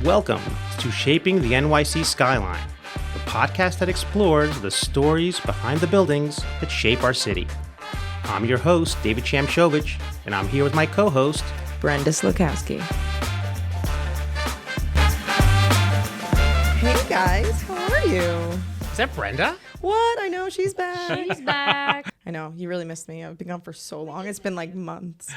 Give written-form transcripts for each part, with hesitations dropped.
Welcome to Shaping the NYC Skyline, the podcast that explores the stories behind the buildings that shape our city. I'm your host, David Shamshovich, and I'm here with my co-host, Brenda Slukowski. Hey guys, how are you? Is that Brenda? What? I know, she's back. She's back. I know, you really missed me. I've been gone for so long. It's been like months.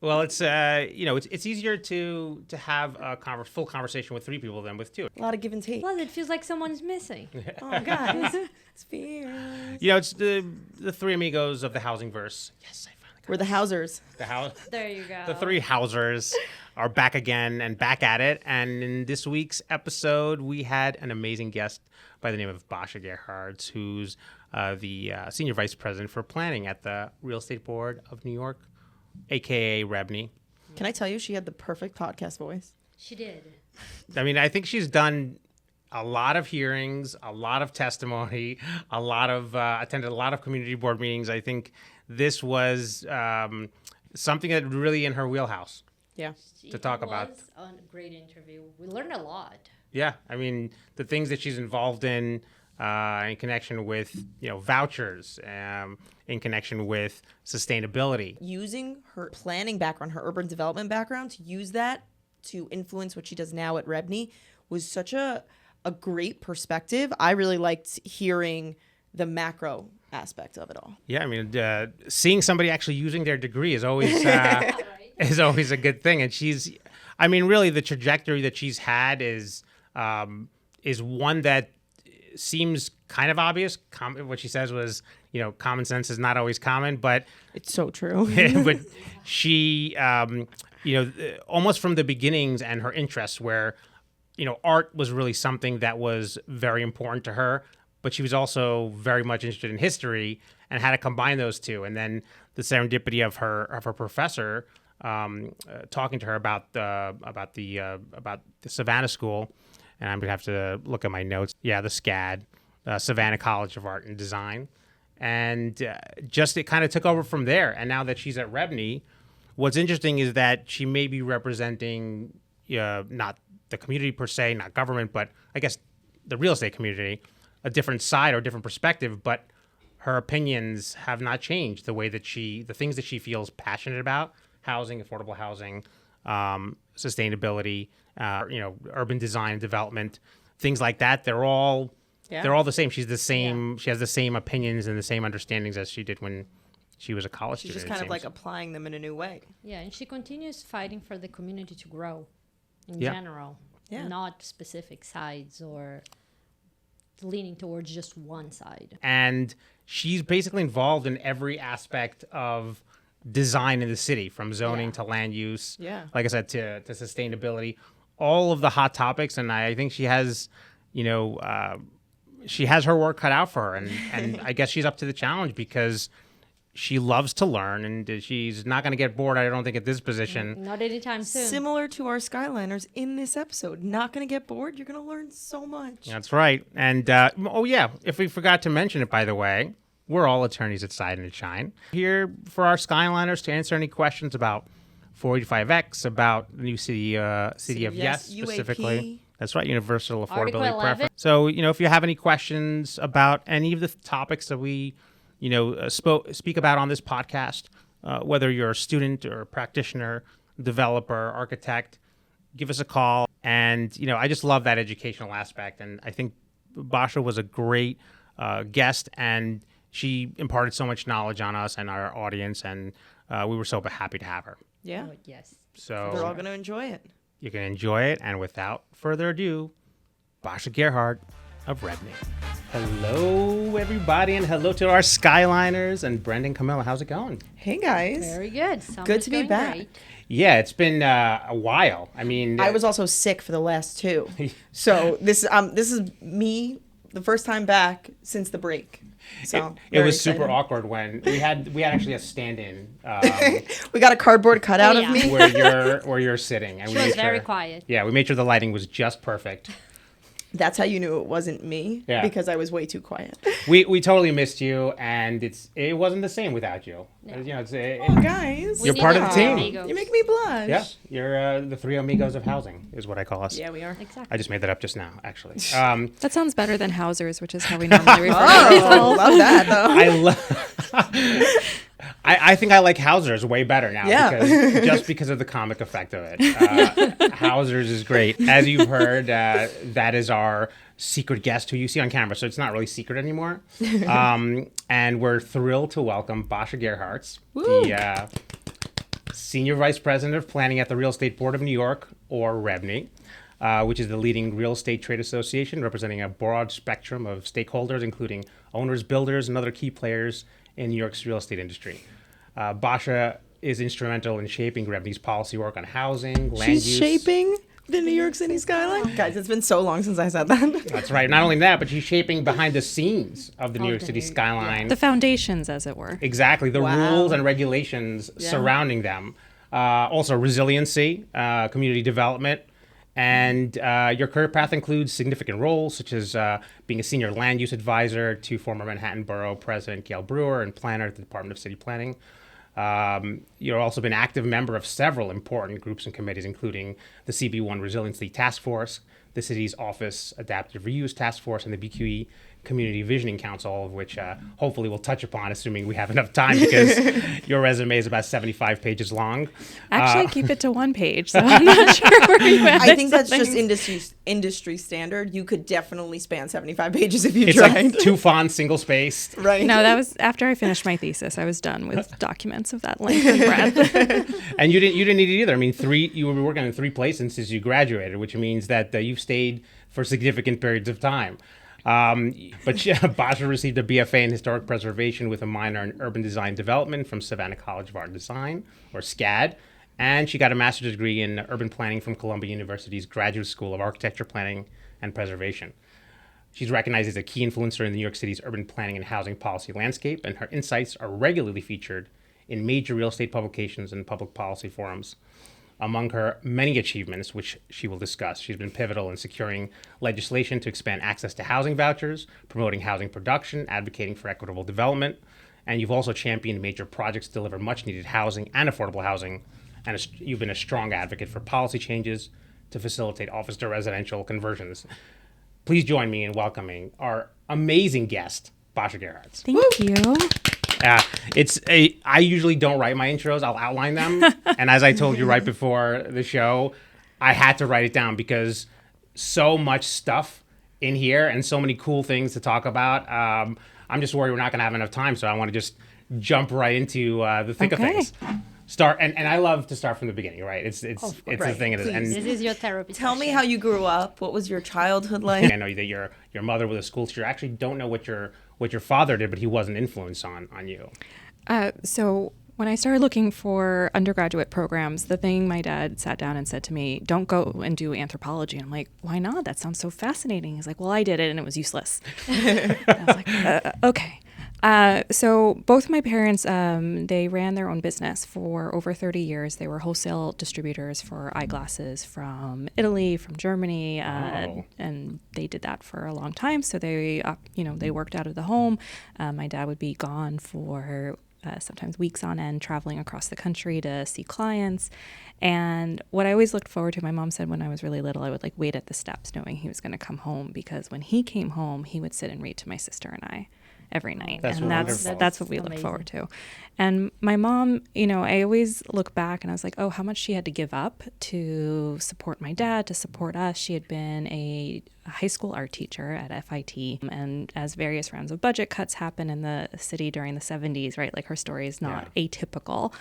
Well, it's easier to have a full conversation with three people than with two. A lot of give and take. Plus, it feels like someone's missing. Oh, guys. It's fierce. It's the three amigos of the housing verse. Yes, I finally got We're the Housers. the house. There you go. The three Housers are back again and back at it. And in this week's episode, we had an amazing guest by the name of Basha Gerhards, who's the Senior Vice President for Planning at the Real Estate Board of New York, a.k.a. REBNY. Can I tell you, she had the perfect podcast voice? She did. I mean, I think she's done a lot of hearings, a lot of testimony, attended a lot of community board meetings. I think this was something that really in her wheelhouse. Yeah. To talk about. It was a great interview. We learned a lot. Yeah, I mean, the things that she's involved in connection with, vouchers, in connection with sustainability. Using her planning background, her urban development background, to use that to influence what she does now at REBNY was such a great perspective. I really liked hearing the macro aspect of it all. Yeah, I mean, seeing somebody actually using their degree is always is always a good thing. And really, the trajectory that she's had is one that seems kind of obvious. What she says was, common sense is not always common, but It's so true. but she, almost from the beginnings and her interests where, art was really something that was very important to her, but she was also very much interested in history and how to combine those two. And then the serendipity of her professor talking to her about the Savannah School. And I'm going to have to look at my notes. Yeah, the SCAD, Savannah College of Art and Design. And it kind of took over from there. And now that she's at REBNY, what's interesting is that she may be representing not the community per se, not government, but I guess the real estate community, a different side or different perspective. But her opinions have not changed. The way that the things that she feels passionate about, housing, affordable housing, sustainability, urban design, development, things like that. They're all the same. She's the same. Yeah. She has the same opinions and the same understandings as she did when she was a college student. She's just kind of like applying them in a new way. Yeah, and she continues fighting for the community to grow in general, not specific sides or leaning towards just one side. And she's basically involved in every aspect of design in the city, from zoning to land use, like I said, to sustainability, all of the hot topics. And I think she has, she has her work cut out for her. And I guess she's up to the challenge because she loves to learn and she's not going to get bored, I don't think, at this position. Not anytime soon. Similar to our Skyliners in this episode. Not going to get bored. You're going to learn so much. That's right. And, if we forgot to mention it, by the way, we're all attorneys at Side and Shine. Here for our Skyliners to answer any questions about 485X, about the new City of Yes specifically. UAP. That's right, Universal Article Affordability 11. Preference. So, if you have any questions about any of the topics that we, speak about on this podcast, whether you're a student or a practitioner, developer, architect, give us a call. And, I just love that educational aspect. And I think Basha was a great guest, and she imparted so much knowledge on us and our audience, and we were so happy to have her. Yeah. Oh, yes. So They're all going to enjoy it. You can enjoy it. And without further ado, Basha Gerhards of REBNY. Hello, everybody, and hello to our Skyliners. And Brendan, Camilla, how's it going? Hey, guys. Very good. Good to be Going back. great. Yeah, it's been a while. I mean, I was also sick for the last two. So this is me, the first time back since the break. So it was super awkward when we had actually a stand-in. We got a cardboard cutout of me. where you're sitting, and She we was made very sure, quiet. Yeah, we made sure the lighting was just perfect. That's how you knew it wasn't me, Yeah. because I was way too quiet. We totally missed you, and it wasn't the same without you. No. You know, Oh, guys. You're part of the team. Amigos. You make me blush. Yeah, you're the three amigos of housing is what I call us. Yeah, we are. Exactly. I just made that up just now, actually. That sounds better than Housers, which is how we normally refer to Oh, ourselves. love that, though. I love. I think I like Housers way better now, because of the comic effect of it. Housers is great. As you've heard, that is our secret guest who you see on camera, so it's not really secret anymore. And we're thrilled to welcome Basha Gerhards, the Senior Vice President of Planning at the Real Estate Board of New York, or REBNY, which is the leading real estate trade association representing a broad spectrum of stakeholders, including owners, builders, and other key players in New York's real estate industry. Basha is instrumental in shaping REBNY's policy work on housing, land use. She's shaping the New York City skyline. Guys, it's been so long since I said that. That's right. Not only that, but she's shaping behind the scenes of the New York City skyline. The foundations, as it were. Exactly. The Wow. rules and regulations surrounding them. Also resiliency, community development. And your career path includes significant roles, such as being a senior land use advisor to former Manhattan Borough President Gale Brewer and planner at the Department of City Planning. You've also been an active member of several important groups and committees, including the CB1 Resiliency Task Force, the city's Office Adaptive Reuse Task Force, and the BQE Community Visioning Council, all of which hopefully we'll touch upon, assuming we have enough time, because your resume is about 75 pages long. Actually, keep it to 1 page, so I'm not sure where you added I think that's just something. industry standard. You could definitely span 75 pages if you It's tried. like 2 fonts, single-spaced. Right. No, that was after I finished my thesis. I was done with documents of that length and breadth. And you didn't need it either. I mean, you were working in 3 places since you graduated, which means that you've stayed for significant periods of time. But Basha received a BFA in Historic Preservation with a minor in Urban Design Development from Savannah College of Art and Design, or SCAD, and she got a master's degree in Urban Planning from Columbia University's Graduate School of Architecture, Planning, and Preservation. She's recognized as a key influencer in New York City's urban planning and housing policy landscape, and her insights are regularly featured in major real estate publications and public policy forums. Among her many achievements, which she will discuss, she's been pivotal in securing legislation to expand access to housing vouchers, promoting housing production, advocating for equitable development, and you've also championed major projects to deliver much-needed housing and affordable housing, and you've been a strong advocate for policy changes to facilitate office-to-residential conversions. Please join me in welcoming our amazing guest, Basha Gerhards. Thank you. I usually don't write my intros. I'll outline them. And as I told you right before the show, I had to write it down because so much stuff in here and so many cool things to talk about. I'm just worried we're not going to have enough time. So I want to just jump right into the thick of things. And I love to start from the beginning, right? It's the thing. And This is your therapy. Tell me how you grew up. What was your childhood like? I know that your mother was a school teacher. I actually don't know what your father did, but he was an influence on you. So when I started looking for undergraduate programs, the thing my dad sat down and said to me, don't go and do anthropology. And I'm like, why not? That sounds so fascinating. He's like, well, I did it and it was useless. I was like, okay. So both my parents, they ran their own business for over 30 years. They were wholesale distributors for eyeglasses from Italy, from Germany, and they did that for a long time. So they, they worked out of the home. My dad would be gone for sometimes weeks on end, traveling across the country to see clients. And what I always looked forward to, my mom said when I was really little, I would wait at the steps knowing he was going to come home, because when he came home, he would sit and read to my sister and I every night. That's what we look forward to. And my mom, I always look back and I was like, oh, how much she had to give up to support my dad, to support us. She had been a high school art teacher at FIT. And as various rounds of budget cuts happened in the city during the 70s, right? Her story is not atypical.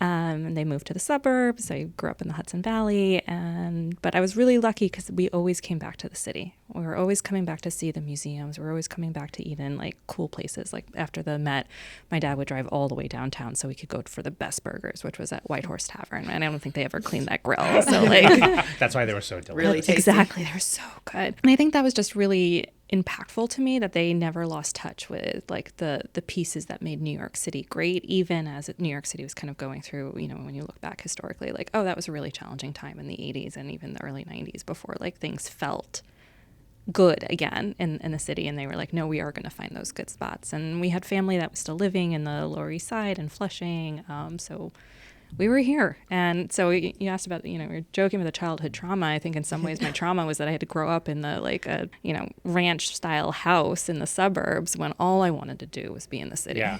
And they moved to the suburbs. I grew up in the Hudson Valley, but I was really lucky because we always came back to the city. We were always coming back to see the museums. We were always coming back to eat in cool places. After the Met, my dad would drive all the way downtown so we could go for the best burgers, which was at White Horse Tavern. And I don't think they ever cleaned that grill. So that's why they were so delicious. Really tasty. Exactly, they're so good. And I think that was just really impactful to me, that they never lost touch with the pieces that made New York City great, even as New York City was kind of going through, when you look back historically, that was a really challenging time in the 80s and even the early 90s before things felt good again in the city. And they were like, no, we are going to find those good spots. And we had family that was still living in the Lower East Side and Flushing. So we were here. And so you asked about, we were joking with the childhood trauma. I think in some ways my trauma was that I had to grow up in the ranch style house in the suburbs when all I wanted to do was be in the city. Yeah.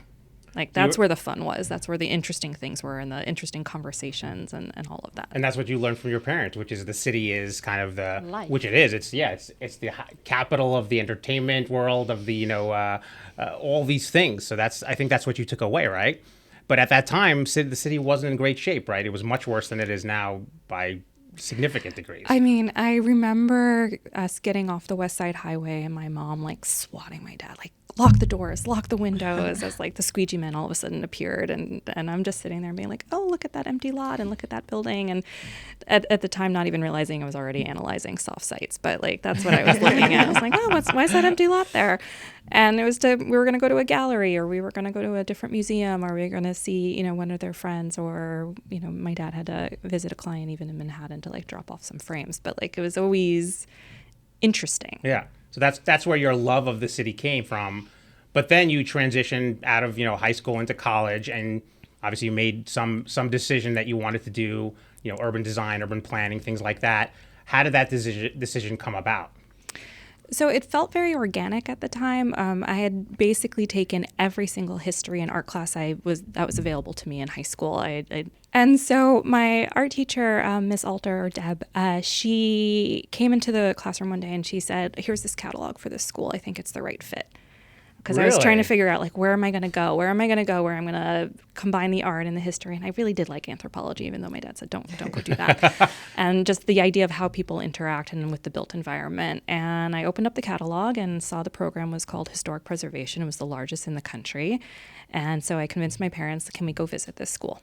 Like that's where the fun was. That's where the interesting things were and the interesting conversations and all of that. And that's what you learned from your parents, which is the city is kind of the Life. which it is. It's the capital of the entertainment world of the all these things. So I think that's what you took away, right? But at that time, the city wasn't in great shape, right? It was much worse than it is now by significant degrees. I mean, I remember us getting off the West Side Highway and my mom like swatting my dad, like lock the doors, lock the windows, as like the squeegee man all of a sudden appeared. And I'm just sitting there being like, oh, look at that empty lot and look at that building. And at the time, not even realizing I was already analyzing soft sites, but like that's what I was looking at. I was like, oh, why is that empty lot there? And it was we were going to go to a gallery, or we were going to go to a different museum, or we were going to see, one of their friends, or, my dad had to visit a client even in Manhattan to like drop off some frames. But like it was always interesting. Yeah. So that's where your love of the city came from. But then you transitioned out of, high school into college, and obviously you made some decision that you wanted to do, urban design, urban planning, things like that. How did that decision come about? So it felt very organic at the time. I had basically taken every single history and art class that was available to me in high school. And so my art teacher, Miss Alter, or Deb, she came into the classroom one day and she said, here's this catalog for this school. I think it's the right fit. Because I was trying to figure out, like, where am I going to go? Where I'm going to combine the art and the history? And I really did like anthropology, even though my dad said, don't go do that. And just the idea of how people interact and with the built environment. And I opened up the catalog and saw the program was called Historic Preservation. It was the largest in the country. And so I convinced my parents, can we go visit this school?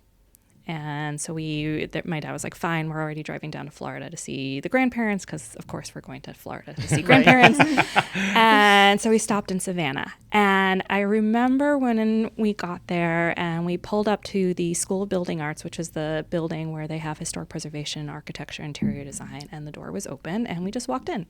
And so my dad was like, fine, we're already driving down to Florida to see the grandparents, because of course we're going to Florida to see grandparents. And so we stopped in Savannah. And I remember when we got there and we pulled up to the School of Building Arts, which is the building where they have historic preservation, architecture, interior design, and the door was open and we just walked in.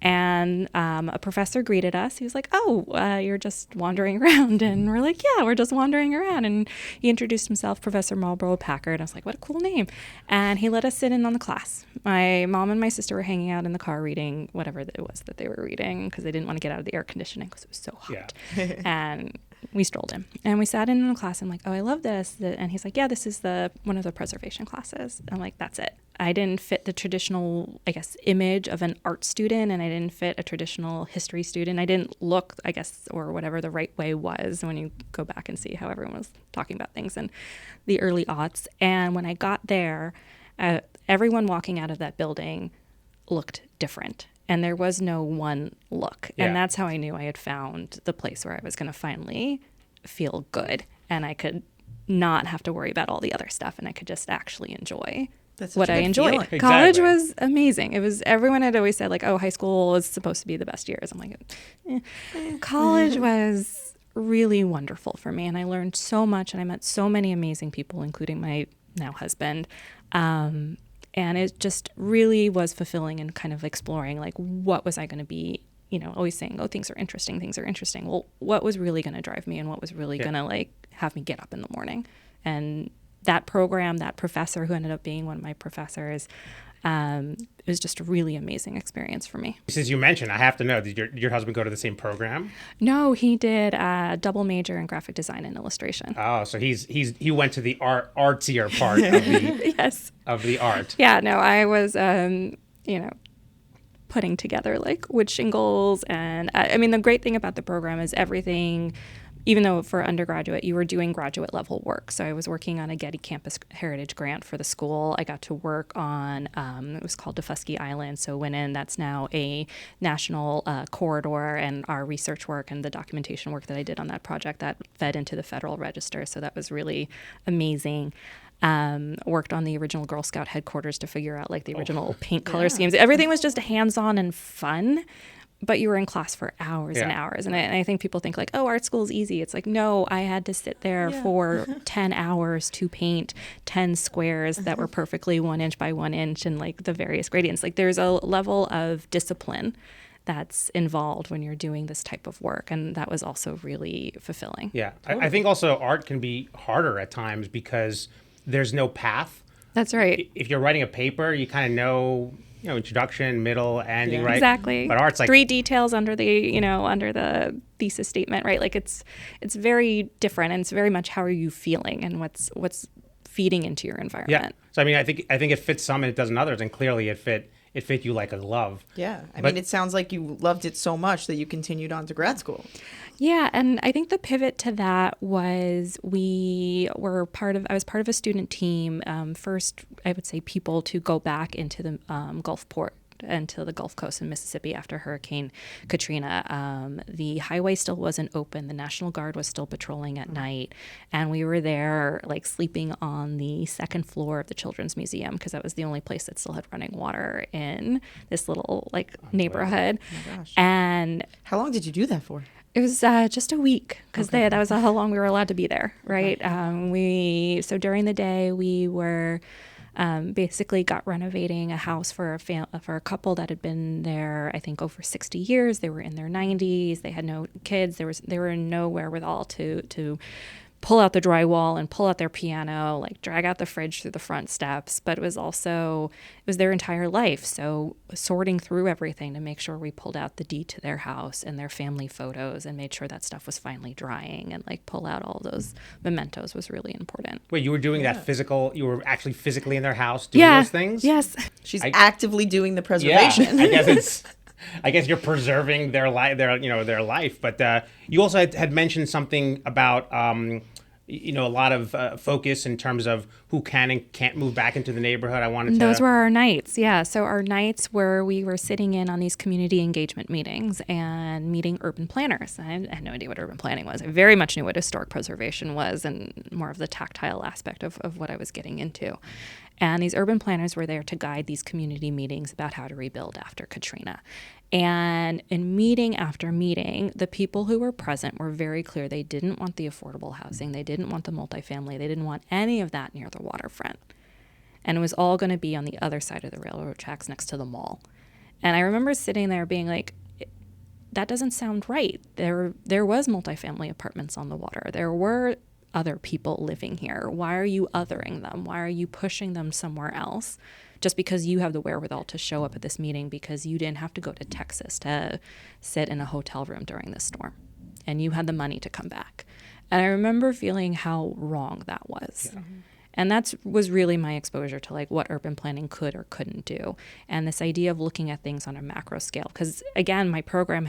And a professor greeted us. He was like, oh, you're just wandering around. And we're like, yeah, we're just wandering around. And he introduced himself, Professor Marlborough Packard. I was like, what a cool name. And he let us sit in on the class. My mom and my sister were hanging out in the car reading whatever it was that they were reading, because they didn't want to get out of the air conditioning because it was so hot. Yeah. And we strolled in. And we sat in the class. I'm like, oh, I love this. And he's like, yeah, this is one of the preservation classes. I'm like, that's it. I didn't fit the traditional, I guess, image of an art student, and I didn't fit a traditional history student. I didn't look, I guess, or whatever the right way was when you go back and see how everyone was talking about things in the early aughts. And when I got there, everyone walking out of that building looked different. And there was no one look. Yeah. And that's how I knew I had found the place where I was going to finally feel good. And I could not have to worry about all the other stuff. And I could just actually enjoy what I enjoyed. Exactly. College was amazing. It was, everyone had always said like, oh, high school is supposed to be the best years. I'm like, college was really wonderful for me. And I learned so much, and I met so many amazing people, including my now husband. And it just really was fulfilling and kind of exploring, like, what was I going to be, always saying, oh, things are interesting. Well, what was really going to drive me, and what was really going to like have me get up in the morning? And that program, that professor who ended up being one of my professors, it was just a really amazing experience for me. Since you mentioned, I have to know, did your husband go to the same program? No, he did a double major in graphic design and illustration. Oh, so he went to the artsier part of the yes. of the art. Yeah, no, I was putting together like wood shingles, and I mean the great thing about the program is everything. Even though for undergraduate, you were doing graduate level work. So I was working on a Getty Campus Heritage grant for the school. I got to work on, it was called Defusky Island. So went in, that's now a national corridor, and our research work and the documentation work that I did on that project, that fed into the Federal Register. So that was really amazing. Worked on the original Girl Scout headquarters to figure out like the original paint color schemes. Everything was just hands-on and fun. but you were in class for hours and hours. And I think people think like, oh, art school is easy. It's like, no, I had to sit there for 10 hours to paint 10 squares that were perfectly 1 inch by 1 inch and like the various gradients. Like there's a level of discipline that's involved when you're doing this type of work. And that was also really fulfilling. Yeah. Totally. I think also art can be harder at times because there's no path. That's right. If you're writing a paper, you kind of know, introduction, middle, ending, right? Exactly. But art's like 3 details under the thesis statement, right? Like it's very different, and it's very much how are you feeling and what's feeding into your environment. Yeah. So I mean, I think it fits some and it doesn't others, and clearly it fit you like a glove. Yeah. I mean, it sounds like you loved it so much that you continued on to grad school. Yeah, and I think the pivot to that was I was part of a student team, first, I would say, people to go back into the Gulfport and to the Gulf Coast in Mississippi after Hurricane Katrina. The highway still wasn't open. The National Guard was still patrolling at night. And we were there like sleeping on the second floor of the Children's Museum because that was the only place that still had running water in this little neighborhood. Oh my gosh. And how long did you do that for? It was just a week because that was how long we were allowed to be there, right? Okay. So during the day we were basically got renovating a house for a couple that had been there, I think, over 60 years. They were in their 90s. They had no kids. They were no wherewithal to pull out the drywall and pull out their piano, like drag out the fridge through the front steps. But it was their entire life. So sorting through everything to make sure we pulled out the deed to their house and their family photos and made sure that stuff was finally drying and like pull out all those mementos was really important. Wait, you were doing that physical, you were actually physically in their house doing those things? Yes. She's actively doing the preservation. Yeah, I guess you're preserving their life. But you also had mentioned something about a lot of focus in terms of who can and can't move back into the neighborhood. Those were our nights, yeah. So our nights where we were sitting in on these community engagement meetings and meeting urban planners. I had no idea what urban planning was. I very much knew what historic preservation was and more of the tactile aspect of what I was getting into. And these urban planners were there to guide these community meetings about how to rebuild after Katrina. And in meeting after meeting, the people who were present were very clear. They didn't want the affordable housing. They didn't want the multifamily. They didn't want any of that near the waterfront. And it was all going to be on the other side of the railroad tracks next to the mall. And I remember sitting there being like, that doesn't sound right. There was multifamily apartments on the water. There were other people living here. Why are you othering them? Why are you pushing them somewhere else? Just because you have the wherewithal to show up at this meeting because you didn't have to go to Texas to sit in a hotel room during this storm. And you had the money to come back. And I remember feeling how wrong that was. Yeah. And that was really my exposure to like what urban planning could or couldn't do. And this idea of looking at things on a macro scale. Because again, my program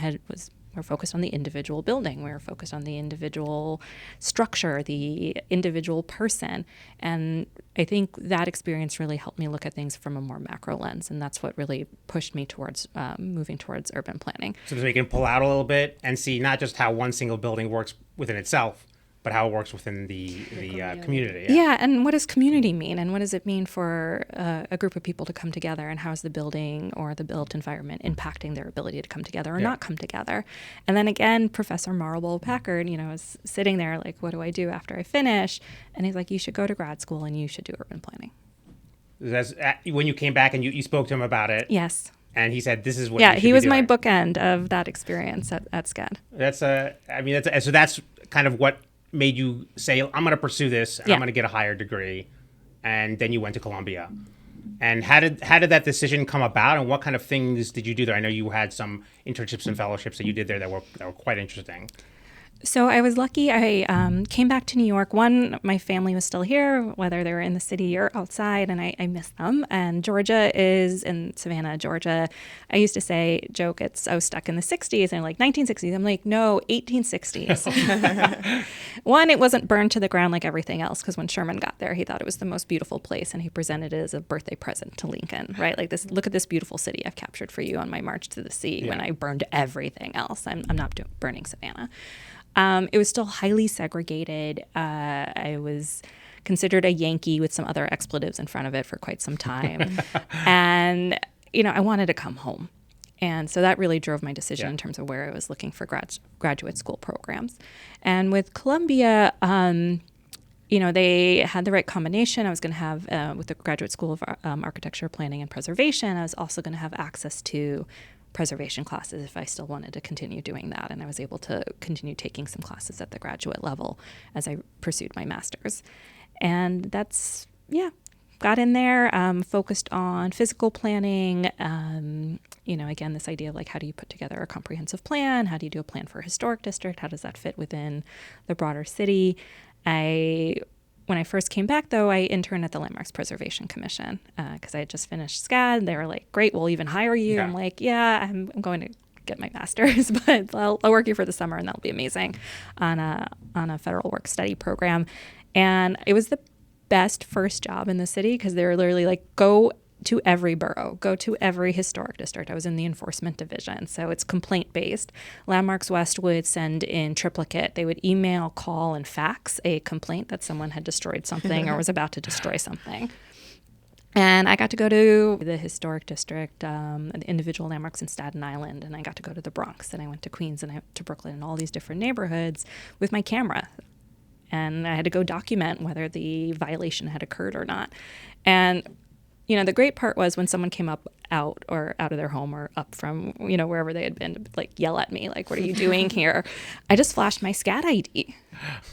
we're focused on the individual building. We're focused on the individual structure, the individual person. And I think that experience really helped me look at things from a more macro lens. And that's what really pushed me towards moving towards urban planning. So we can pull out a little bit and see not just how one single building works within itself, but how it works within the community. Yeah, and what does community mean? And what does it mean for a group of people to come together? And how is the building or the built environment impacting their ability to come together or not come together? And then again, Professor Marble Packard, is sitting there like, what do I do after I finish? And he's like, you should go to grad school and you should do urban planning. That's when you came back and you spoke to him about it. Yes. And he said, this is what you should he was be doing. my bookend of that experience at SCAD. So that's kind of what made you say, I'm going to pursue this, and I'm going to get a higher degree, and then you went to Columbia. And how did that decision come about, and what kind of things did you do there? I know you had some internships and fellowships that you did there that were quite interesting. So I was lucky. I came back to New York. My family was still here, whether they were in the city or outside, and I miss them. And Georgia is in Savannah, Georgia. I used to joke, I was stuck in the 60s and like 1960s. I'm like, no, 1860s. One, it wasn't burned to the ground like everything else, because when Sherman got there, he thought it was the most beautiful place, and he presented it as a birthday present to Lincoln, right? Like this, look at this beautiful city I've captured for you on my march to the sea when I burned everything else. I'm not burning Savannah. It was still highly segregated. I was considered a Yankee with some other expletives in front of it for quite some time. And, I wanted to come home. And so that really drove my decision in terms of where I was looking for graduate school programs. And with Columbia, they had the right combination. I was going to have, with the Graduate School of Architecture, Planning, and Preservation, I was also going to have access to preservation classes if I still wanted to continue doing that. And I was able to continue taking some classes at the graduate level as I pursued my master's. And that's, got in there, focused on physical planning. Again, this idea of like, how do you put together a comprehensive plan? How do you do a plan for a historic district? How does that fit within the broader city? When I first came back, though, I interned at the Landmarks Preservation Commission because I had just finished SCAD. They were like, great, we'll even hire you. I'm like, I'm going to get my master's, but I'll work here for the summer and that'll be amazing on a federal work study program. And it was the best first job in the city because they were literally like, go to every borough, go to every historic district. I was in the enforcement division, so it's complaint based. Landmarks West would send in triplicate. They would email, call, and fax a complaint that someone had destroyed something or was about to destroy something. And I got to go to the historic district, the individual landmarks in Staten Island, and I got to go to the Bronx, and I went to Queens, and I went to Brooklyn, and all these different neighborhoods with my camera. And I had to go document whether the violation had occurred or not. And, the great part was when someone came out of their home or up from, wherever they had been to like yell at me, like, what are you doing here? I just flashed my SCAD ID.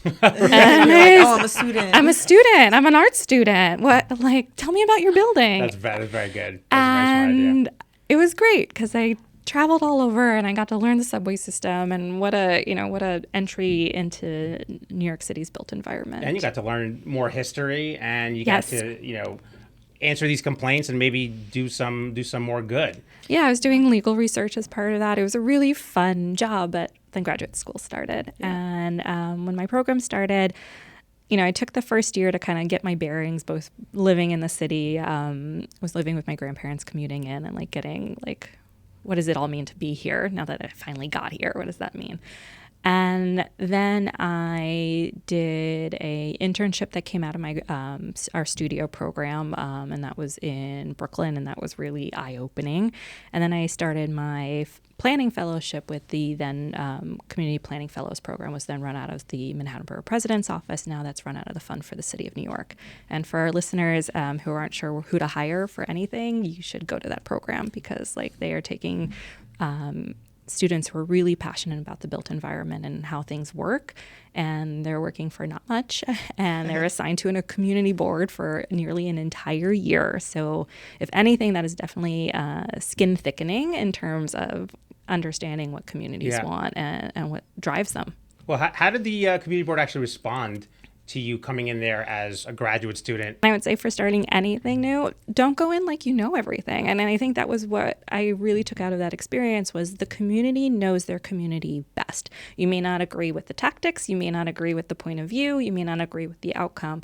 And I'm a student. I'm a student. I'm an art student. What, like, tell me about your building. That's very good. That's a very smart idea. It was great because I traveled all over and I got to learn the subway system and what a entry into New York City's built environment. And you got to learn more history and you got to, answer these complaints and maybe do some more good. Yeah, I was doing legal research as part of that. It was a really fun job, but then graduate school started. Yeah. And when my program started, I took the first year to kind of get my bearings, both living in the city, was living with my grandparents, commuting in and like getting like, what does it all mean to be here now that I finally got here? What does that mean? And then I did a internship that came out of my our studio program, and that was in Brooklyn, and that was really eye-opening. And then I started my planning fellowship with the then Community Planning Fellows program, was then run out of the Manhattan Borough President's Office. Now that's run out of the Fund for the City of New York. And for our listeners who aren't sure who to hire for anything, you should go to that program because like they are taking students who are really passionate about the built environment and how things work, and they're working for not much, and they're assigned to a community board for nearly an entire year. So if anything, that is definitely skin thickening in terms of understanding what communities want and what drives them. Well, how did the community board actually respond to you coming in there as a graduate student? I would say for starting anything new, don't go in like you know everything. And I think that was what I really took out of that experience was the community knows their community best. You may not agree with the tactics, you may not agree with the point of view, you may not agree with the outcome,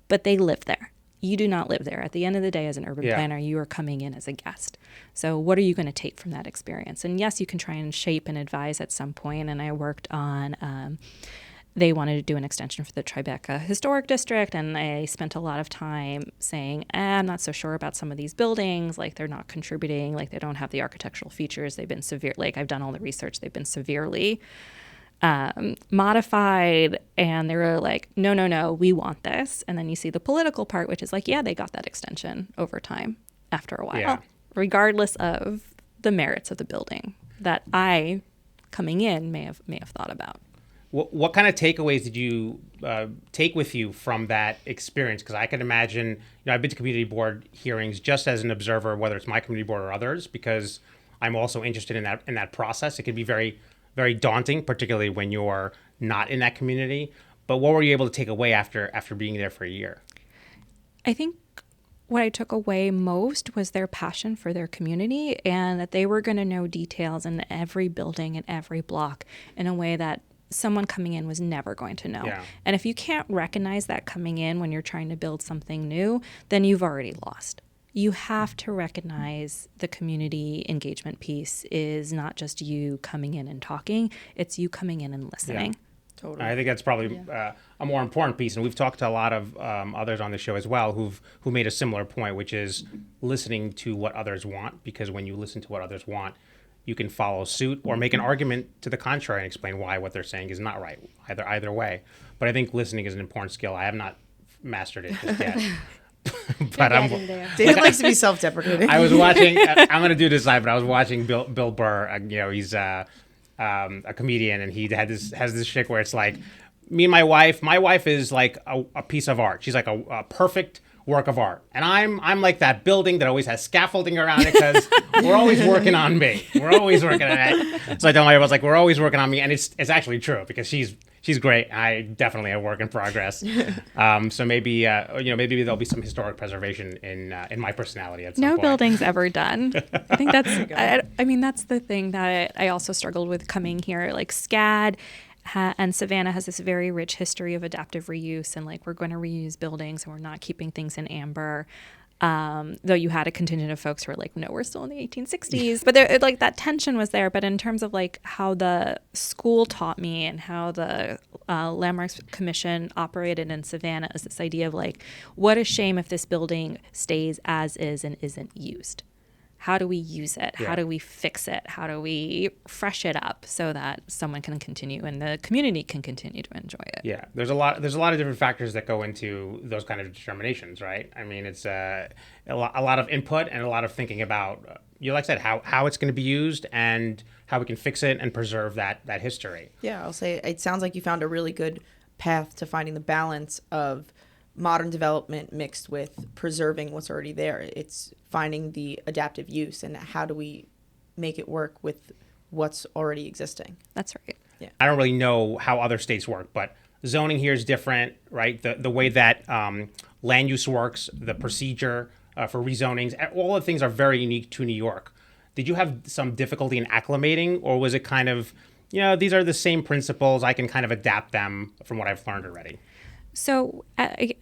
but they live there. You do not live there. At the end of the day, as an urban planner, you are coming in as a guest. So what are you going to take from that experience? And yes, you can try and shape and advise at some point. And I worked on they wanted to do an extension for the Tribeca Historic District, and I spent a lot of time saying, I'm not so sure about some of these buildings, like they're not contributing, like they don't have the architectural features, they've been severe, like I've done all the research, they've been severely modified, and they were like, no, we want this. And then you see the political part, which is like, they got that extension over time after a while, regardless of the merits of the building that I, coming in, may have thought about. What kind of takeaways did you take with you from that experience? Because I can imagine, I've been to community board hearings just as an observer, whether it's my community board or others, because I'm also interested in that process. It can be very, very daunting, particularly when you're not in that community. But what were you able to take away after being there for a year? I think what I took away most was their passion for their community and that they were going to know details in every building and every block in a way that someone coming in was never going to know. Yeah. And if you can't recognize that coming in when you're trying to build something new, then you've already lost. You have to recognize the community engagement piece is not just you coming in and talking, it's you coming in and listening. Yeah. Totally. I think that's probably a more important piece. And we've talked to a lot of others on the show as well who made a similar point, which is listening to what others want, because when you listen to what others want, you can follow suit or make an argument to the contrary and explain why what they're saying is not right, either way. But I think listening is an important skill. I have not mastered it just yet. But David likes to be self-deprecating. I was watching. I'm going to do this live, but I was watching Bill Burr. He's a comedian, and he has this shtick where it's like, me and my wife is like a piece of art. She's like a perfect work of art, and I'm like that building that always has scaffolding around it because we're always working on me. We're always working on it. So I tell my wife, we're always working on me, and it's actually true because she's great. I definitely a work in progress. So maybe maybe there'll be some historic preservation in my personality at some point. No building's ever done. I think that's. I mean, that's the thing that I also struggled with coming here. Like SCAD and Savannah has this very rich history of adaptive reuse, and like we're going to reuse buildings, and we're not keeping things in amber. Though you had a contingent of folks who were like, no, we're still in the 1860s. But there, like that tension was there. But in terms of like how the school taught me and how the Landmarks Commission operated in Savannah is this idea of like, what a shame if this building stays as is and isn't used. How do we use it? Yeah. How do we fix it? How do we fresh it up so that someone can continue and the community can continue to enjoy it? Yeah, there's a lot of different factors that go into those kind of determinations, right? I mean, it's a lot of input and a lot of thinking about, like I said, how it's going to be used and how we can fix it and preserve that history. Yeah, I'll say it sounds like you found a really good path to finding the balance of modern development mixed with preserving what's already there. It's finding the adaptive use and how do we make it work with what's already existing. That's right. Yeah. I don't really know how other states work, but zoning here is different, right? The way that land use works, the procedure for rezonings, all the things are very unique to New York. Did you have some difficulty in acclimating, or was it kind of, these are the same principles, I can kind of adapt them from what I've learned already? So I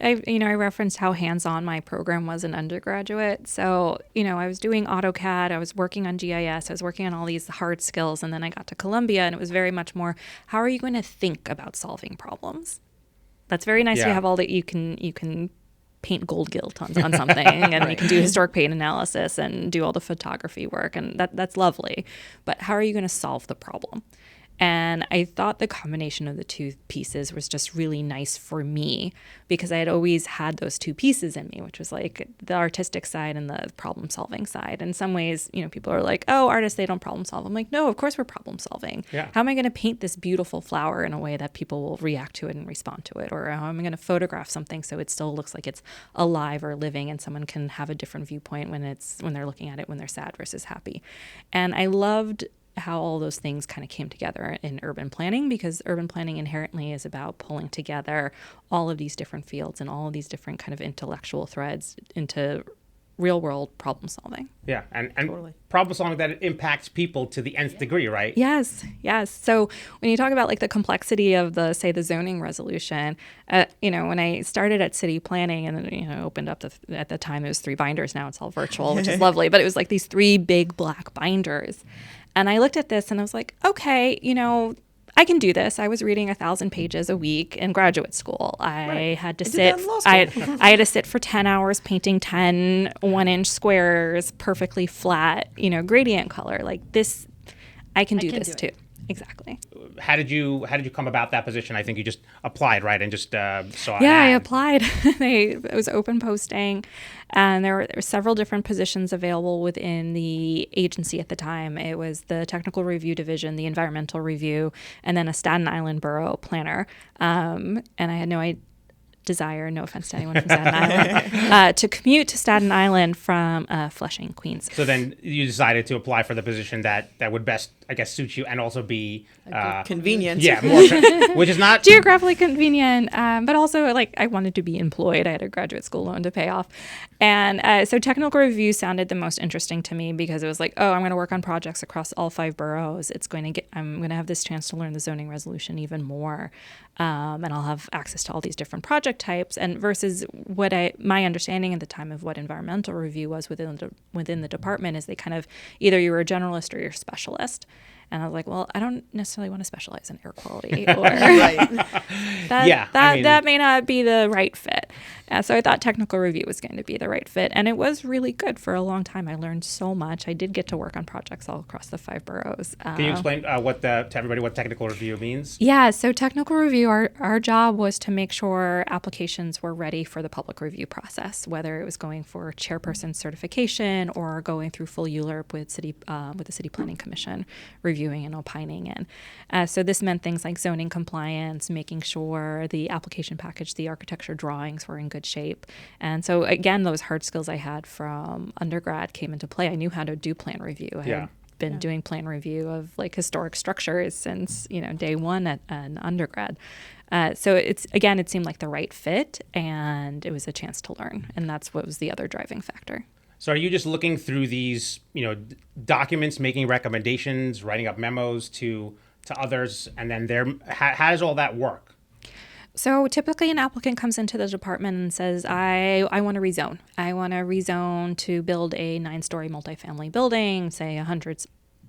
referenced how hands-on my program was in undergraduate. So, I was doing AutoCAD, I was working on GIS, I was working on all these hard skills. And then I got to Columbia and it was very much more, how are you going to think about solving problems? That's very nice to have all that you can paint gold gilt on something and right. You can do historic paint analysis and do all the photography work. And that's lovely. But how are you going to solve the problem? And I thought the combination of the two pieces was just really nice for me because I had always had those two pieces in me, which was like the artistic side and the problem solving side. In some ways, people are like, oh, artists, they don't problem solve. I'm like, no, of course we're problem solving. Yeah. How am I going to paint this beautiful flower in a way that people will react to it and respond to it? Or how am I going to photograph something so it still looks like it's alive or living and someone can have a different viewpoint when they're looking at it when they're sad versus happy. And I loved how all those things kind of came together in urban planning, because urban planning inherently is about pulling together all of these different fields and all of these different kind of intellectual threads into real world problem solving. Yeah, and Totally. Problem solving that impacts people to the nth degree, right? Yes. So when you talk about like the complexity of the zoning resolution, when I started at city planning and then, opened up at the time it was 3 binders, now it's all virtual, which is lovely, but it was like these 3 big black binders. And I looked at this and I was like, okay, I can do this. I was reading 1,000 pages a week in graduate school. I had to sit. I had to sit for 10 hours painting 10 1-inch squares, perfectly flat, gradient color. Like this, I can do this too. Exactly. How did you come about that position? I think you just applied, right, and just saw. Yeah, I applied. It was open posting, and there were several different positions available within the agency at the time. It was the technical review division, the environmental review, and then a Staten Island borough planner. And I had no desire, no offense to anyone from Staten Island, to commute to Staten Island from Flushing, Queens. So then you decided to apply for the position that would best, I guess, suit you and also be convenient. Yeah, more, which is not geographically convenient, but also like I wanted to be employed. I had a graduate school loan to pay off, and so technical review sounded the most interesting to me because it was like, oh, I'm going to work on projects across all 5 boroughs. I'm going to have this chance to learn the zoning resolution even more, and I'll have access to all these different project types. And versus what my understanding at the time of what environmental review was within the department is they kind of either you were a generalist or you're a specialist. And I was like, well, I don't necessarily want to specialize in air quality, or Right. that may not be the right fit. So I thought technical review was going to be the right fit. And it was really good for a long time. I learned so much. I did get to work on projects all across the 5 boroughs. Can you explain to everybody what technical review means? Yeah, so technical review, our job was to make sure applications were ready for the public review process, whether it was going for chairperson certification or going through full ULURP with the City Planning Commission, reviewing and opining in. So this meant things like zoning compliance, making sure the application package, the architecture drawings were in good shape. And so again, those hard skills I had from undergrad came into play. I knew how to do plan review. I had been doing plan review of like historic structures since day one at an undergrad. So it seemed like the right fit, and it was a chance to learn, and that's what was the other driving factor. So are you just looking through these documents, making recommendations, writing up memos to others, and then how does all that work? So typically an applicant comes into the department and says, I want to rezone. I want to rezone to build a 9-story multifamily building, say 100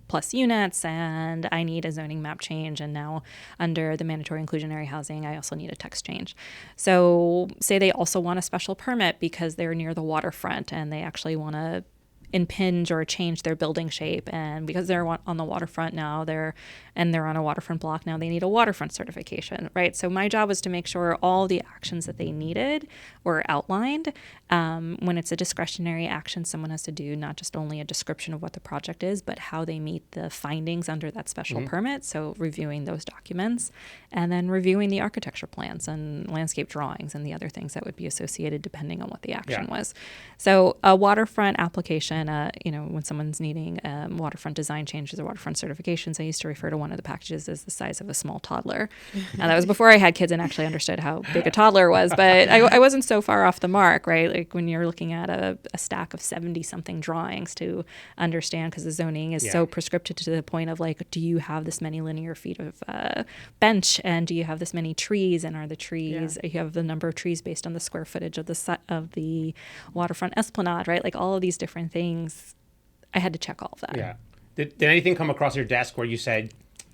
plus units, and I need a zoning map change. And now under the mandatory inclusionary housing, I also need a text change. So say they also want a special permit because they're near the waterfront and they actually want to impinge or change their building shape, and because they're on the waterfront now, they're on a waterfront block now, they need a waterfront certification, right? So my job was to make sure all the actions that they needed were outlined. When it's a discretionary action, someone has to do not just only a description of what the project is, but how they meet the findings under that special permit. So reviewing those documents, and then reviewing the architecture plans and landscape drawings and the other things that would be associated depending on what the action was. So a waterfront application, when someone's needing waterfront design changes or waterfront certifications, I used to refer to one of the packages as the size of a small toddler. And that was before I had kids and actually understood how big a toddler was, but I wasn't so far off the mark, right? Like when you're looking at a stack of 70-something drawings to understand, because the zoning is so prescriptive to the point of like, do you have this many linear feet of bench, and do you have this many trees, and are the trees, you have the number of trees based on the square footage of the waterfront esplanade, right? Like all of these different things, I had to check all of that. Yeah. Did anything come across your desk where you said,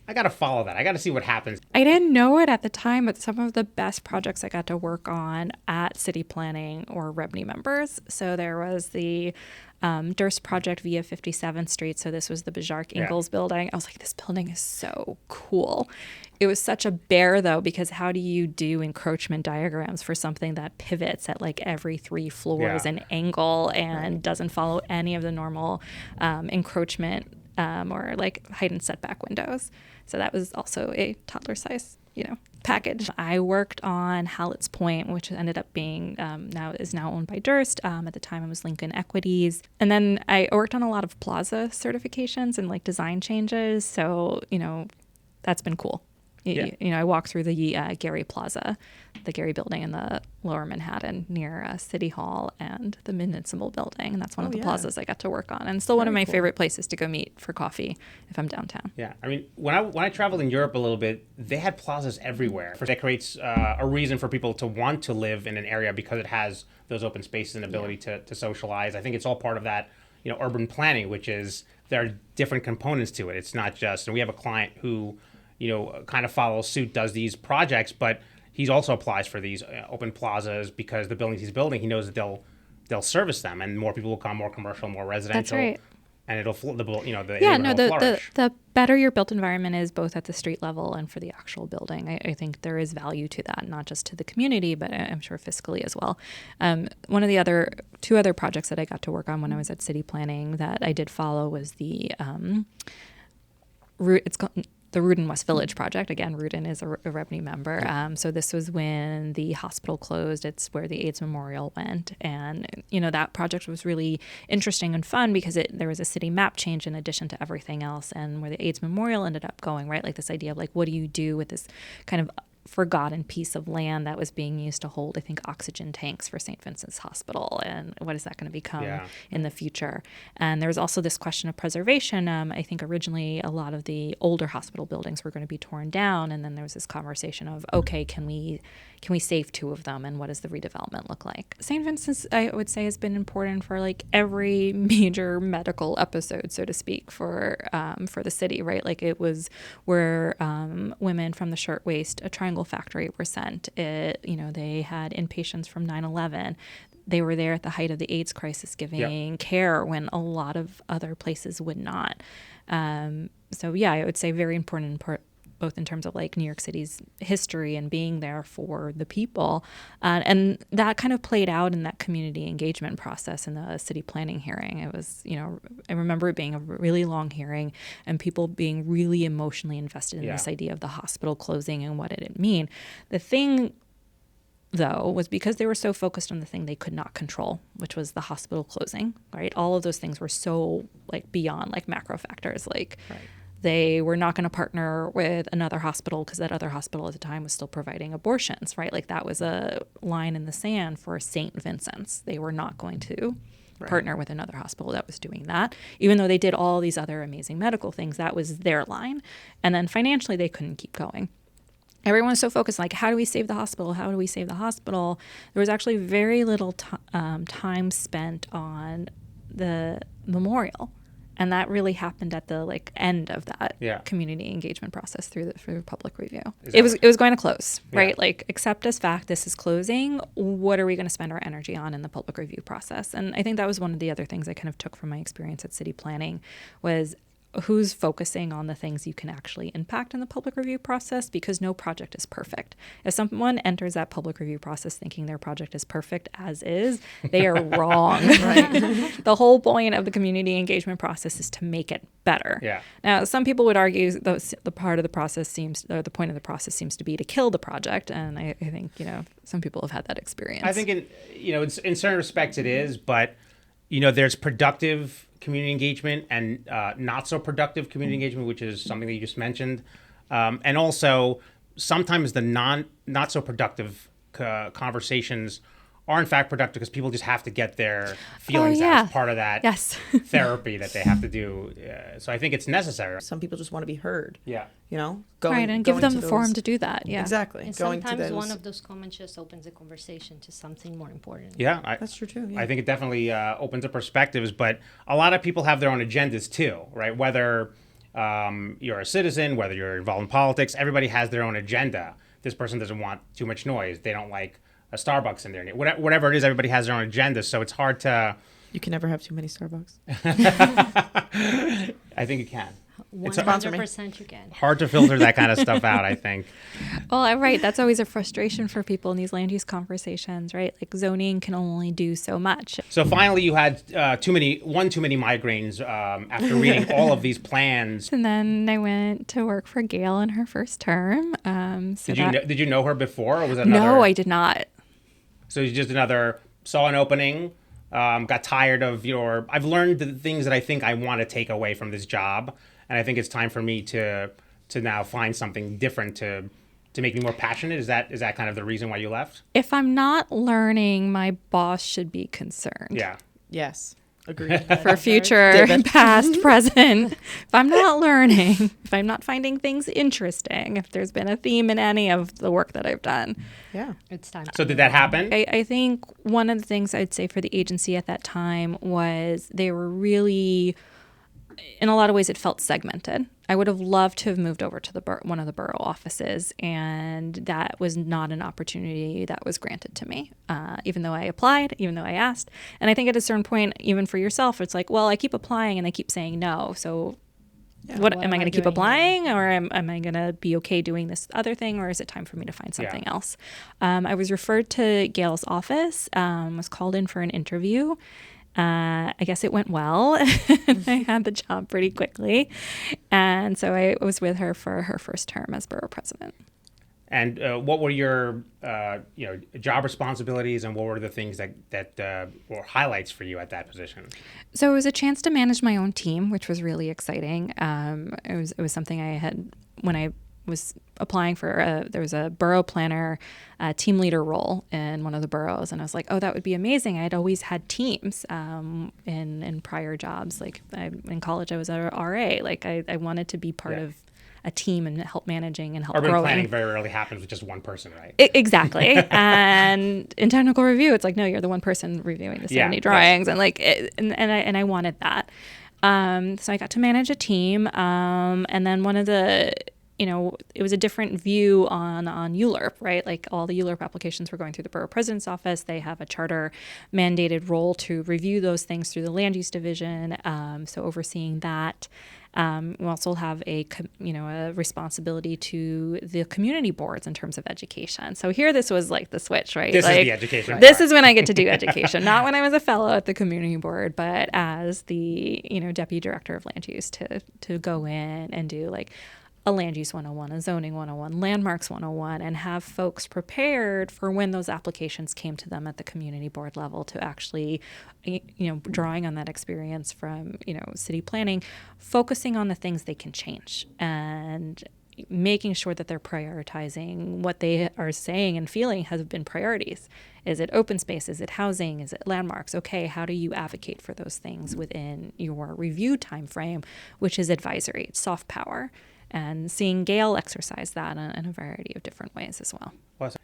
I got to follow that. I got to see what happens? I didn't know it at the time, but some of the best projects I got to work on at City Planning or REBNY members. So there was the Durst project via 57th Street. So this was the Bajark Ingalls building. I was like, this building is so cool. It was such a bear, though, because how do you do encroachment diagrams for something that pivots at like every 3 floors an angle and doesn't follow any of the normal encroachment or like height and setback windows? So that was also a toddler size, package. I worked on Hallett's Point, which ended up being now owned by Durst. At the time, it was Lincoln Equities. And then I worked on a lot of plaza certifications and like design changes. So, that's been cool. I walked through the Gary Plaza, the Gary building in the Lower Manhattan near City Hall and the Municipal building. And that's one of the plazas I got to work on. And still one of my favorite places to go meet for coffee if I'm downtown. Yeah. I mean, when I traveled in Europe a little bit, they had plazas everywhere. That creates a reason for people to want to live in an area because it has those open spaces and ability to socialize. I think it's all part of that, urban planning, which is there are different components to it. It's not just, and we have a client who kind of follows suit, does these projects, but he also applies for these open plazas because the buildings he's building, he knows that they'll service them, and more people will come, more commercial, more residential. That's right. And it'll the better your built environment is, both at the street level and for the actual building. I think there is value to that, not just to the community, but I'm sure fiscally as well. One of the two other projects that I got to work on when I was at City Planning that I did follow was the the Rudin West Village project. Again, Rudin is a REBNY member. So this was when the hospital closed. It's where the AIDS Memorial went. And, that project was really interesting and fun because there was a city map change in addition to everything else, and where the AIDS Memorial ended up going, right? Like this idea of like, what do you do with this kind of forgotten piece of land that was being used to hold, I think, oxygen tanks for St. Vincent's Hospital, and what is that going to become in the future? And there was also this question of preservation. I think originally a lot of the older hospital buildings were going to be torn down, and then there was this conversation of, okay, can we can we save 2 of them, and what does the redevelopment look like? St. Vincent's, I would say, has been important for like every major medical episode, so to speak, for the city, right? Like it was where women from the Shirtwaist Triangle Factory were sent. They had inpatients from 9/11. They were there at the height of the AIDS crisis giving care when a lot of other places would not. So yeah, I would say very important both in terms of like New York City's history and being there for the people. And that kind of played out in that community engagement process in the city planning hearing. It was, I remember it being a really long hearing and people being really emotionally invested in this idea of the hospital closing and what did it mean. The thing, though, was because they were so focused on the thing they could not control, which was the hospital closing, right? All of those things were so like beyond like macro factors, like they were not going to partner with another hospital because that other hospital at the time was still providing abortions, right? Like that was a line in the sand for St. Vincent's. They were not going to partner with another hospital that was doing that. Even though they did all these other amazing medical things, that was their line. And then financially, they couldn't keep going. Everyone was so focused, like, how do we save the hospital? How do we save the hospital? There was actually very little time spent on the memorial. And that really happened at the like end of that community engagement process through public review. It was going to close, right? Like accept as fact this is closing. What are we going to spend our energy on in the public review process? And I think that was one of the other things I kind of took from my experience at city planning was who's focusing on the things you can actually impact in the public review process, because no project is perfect. If someone enters that public review process thinking their project is perfect as is, they are wrong. The whole point of the community engagement process is to make it better. Now, some people would argue the point of the process seems to be to kill the project, and I think some people have had that experience. I think in certain respects it is, but there's productive community engagement and not so productive community engagement, which is something that you just mentioned. And also sometimes the not so productive conversations are in fact productive because people just have to get their feelings out as part of that therapy that they have to do. So I think it's necessary. Some people just want to be heard. And give them the forum to do that. Exactly. And sometimes one of those comments just opens the conversation to something more important. That's true too. I think it definitely opens up perspectives, but a lot of people have their own agendas too, right? Whether you're a citizen, whether you're involved in politics, everybody has their own agenda. This person doesn't want too much noise. They don't like a Starbucks in there. Whatever it is, everybody has their own agenda, so it's hard to... You can never have too many Starbucks. I think you can. 100% you can. Hard to filter that kind of stuff out, I think. Well, right. That's always a frustration for people in these land use conversations, right? Like zoning can only do so much. So finally you had too many migraines after reading all of these plans. And then I went to work for Gale in her first term. Did you know her before, or was that No, I did not. So you just saw an opening, got tired of I've learned the things that I think I want to take away from this job. And I think it's time for me to now find something different to make me more passionate. Is that kind of the reason why you left? If I'm not learning, my boss should be concerned. Yeah. Yes. Agreed. For future, past, present. If I'm not learning, if I'm not finding things interesting, if there's been a theme in any of the work that I've done. Yeah. It's time. So did that happen? I think one of the things I'd say for the agency at that time was they were really... in a lot of ways, it felt segmented. I would have loved to have moved over to one of the borough offices, and that was not an opportunity that was granted to me, even though I applied, even though I asked. And I think at a certain point, even for yourself, it's like, well, I keep applying and they keep saying no. So what am I going to keep applying, or am I going to be okay doing this other thing, or is it time for me to find something else? I was referred to Gale's office, was called in for an interview. I guess it went well. I had the job pretty quickly. And so I was with her for her first term as borough president. And what were your job responsibilities, and what were the things that were highlights for you at that position? So it was a chance to manage my own team, which was really exciting. It was something I had when I was applying for there was a borough planner team leader role in one of the boroughs, and I was like, oh, that would be amazing. I'd always had teams in prior jobs. Like in college I was a RA. Like I wanted to be part of a team and help managing and help Urban growing. planning very rarely happens with just one person, right? Exactly. And in technical review, it's like, no, you're the one person reviewing the 70 drawings. And like, and I wanted that. So I got to manage a team. And then one of the, it was a different view on ULURP, right? Like all the ULURP applications were going through the Borough President's Office. They have a charter mandated role to review those things through the Land Use Division. So overseeing that. We also have a responsibility to the community boards in terms of education. So here, this was like the switch, right? This like, is the education. This is when I get to do education, not when I was a fellow at the community board, but as the deputy director of land use to go in and do like a land use 101, a zoning 101, landmarks 101, and have folks prepared for when those applications came to them at the community board level to actually, drawing on that experience from, city planning, focusing on the things they can change and making sure that they're prioritizing what they are saying and feeling has been priorities. Is it open space? Is it housing? Is it landmarks? Okay, how do you advocate for those things within your review time frame, which is advisory, it's soft power. And seeing Gale exercise that in a variety of different ways as well.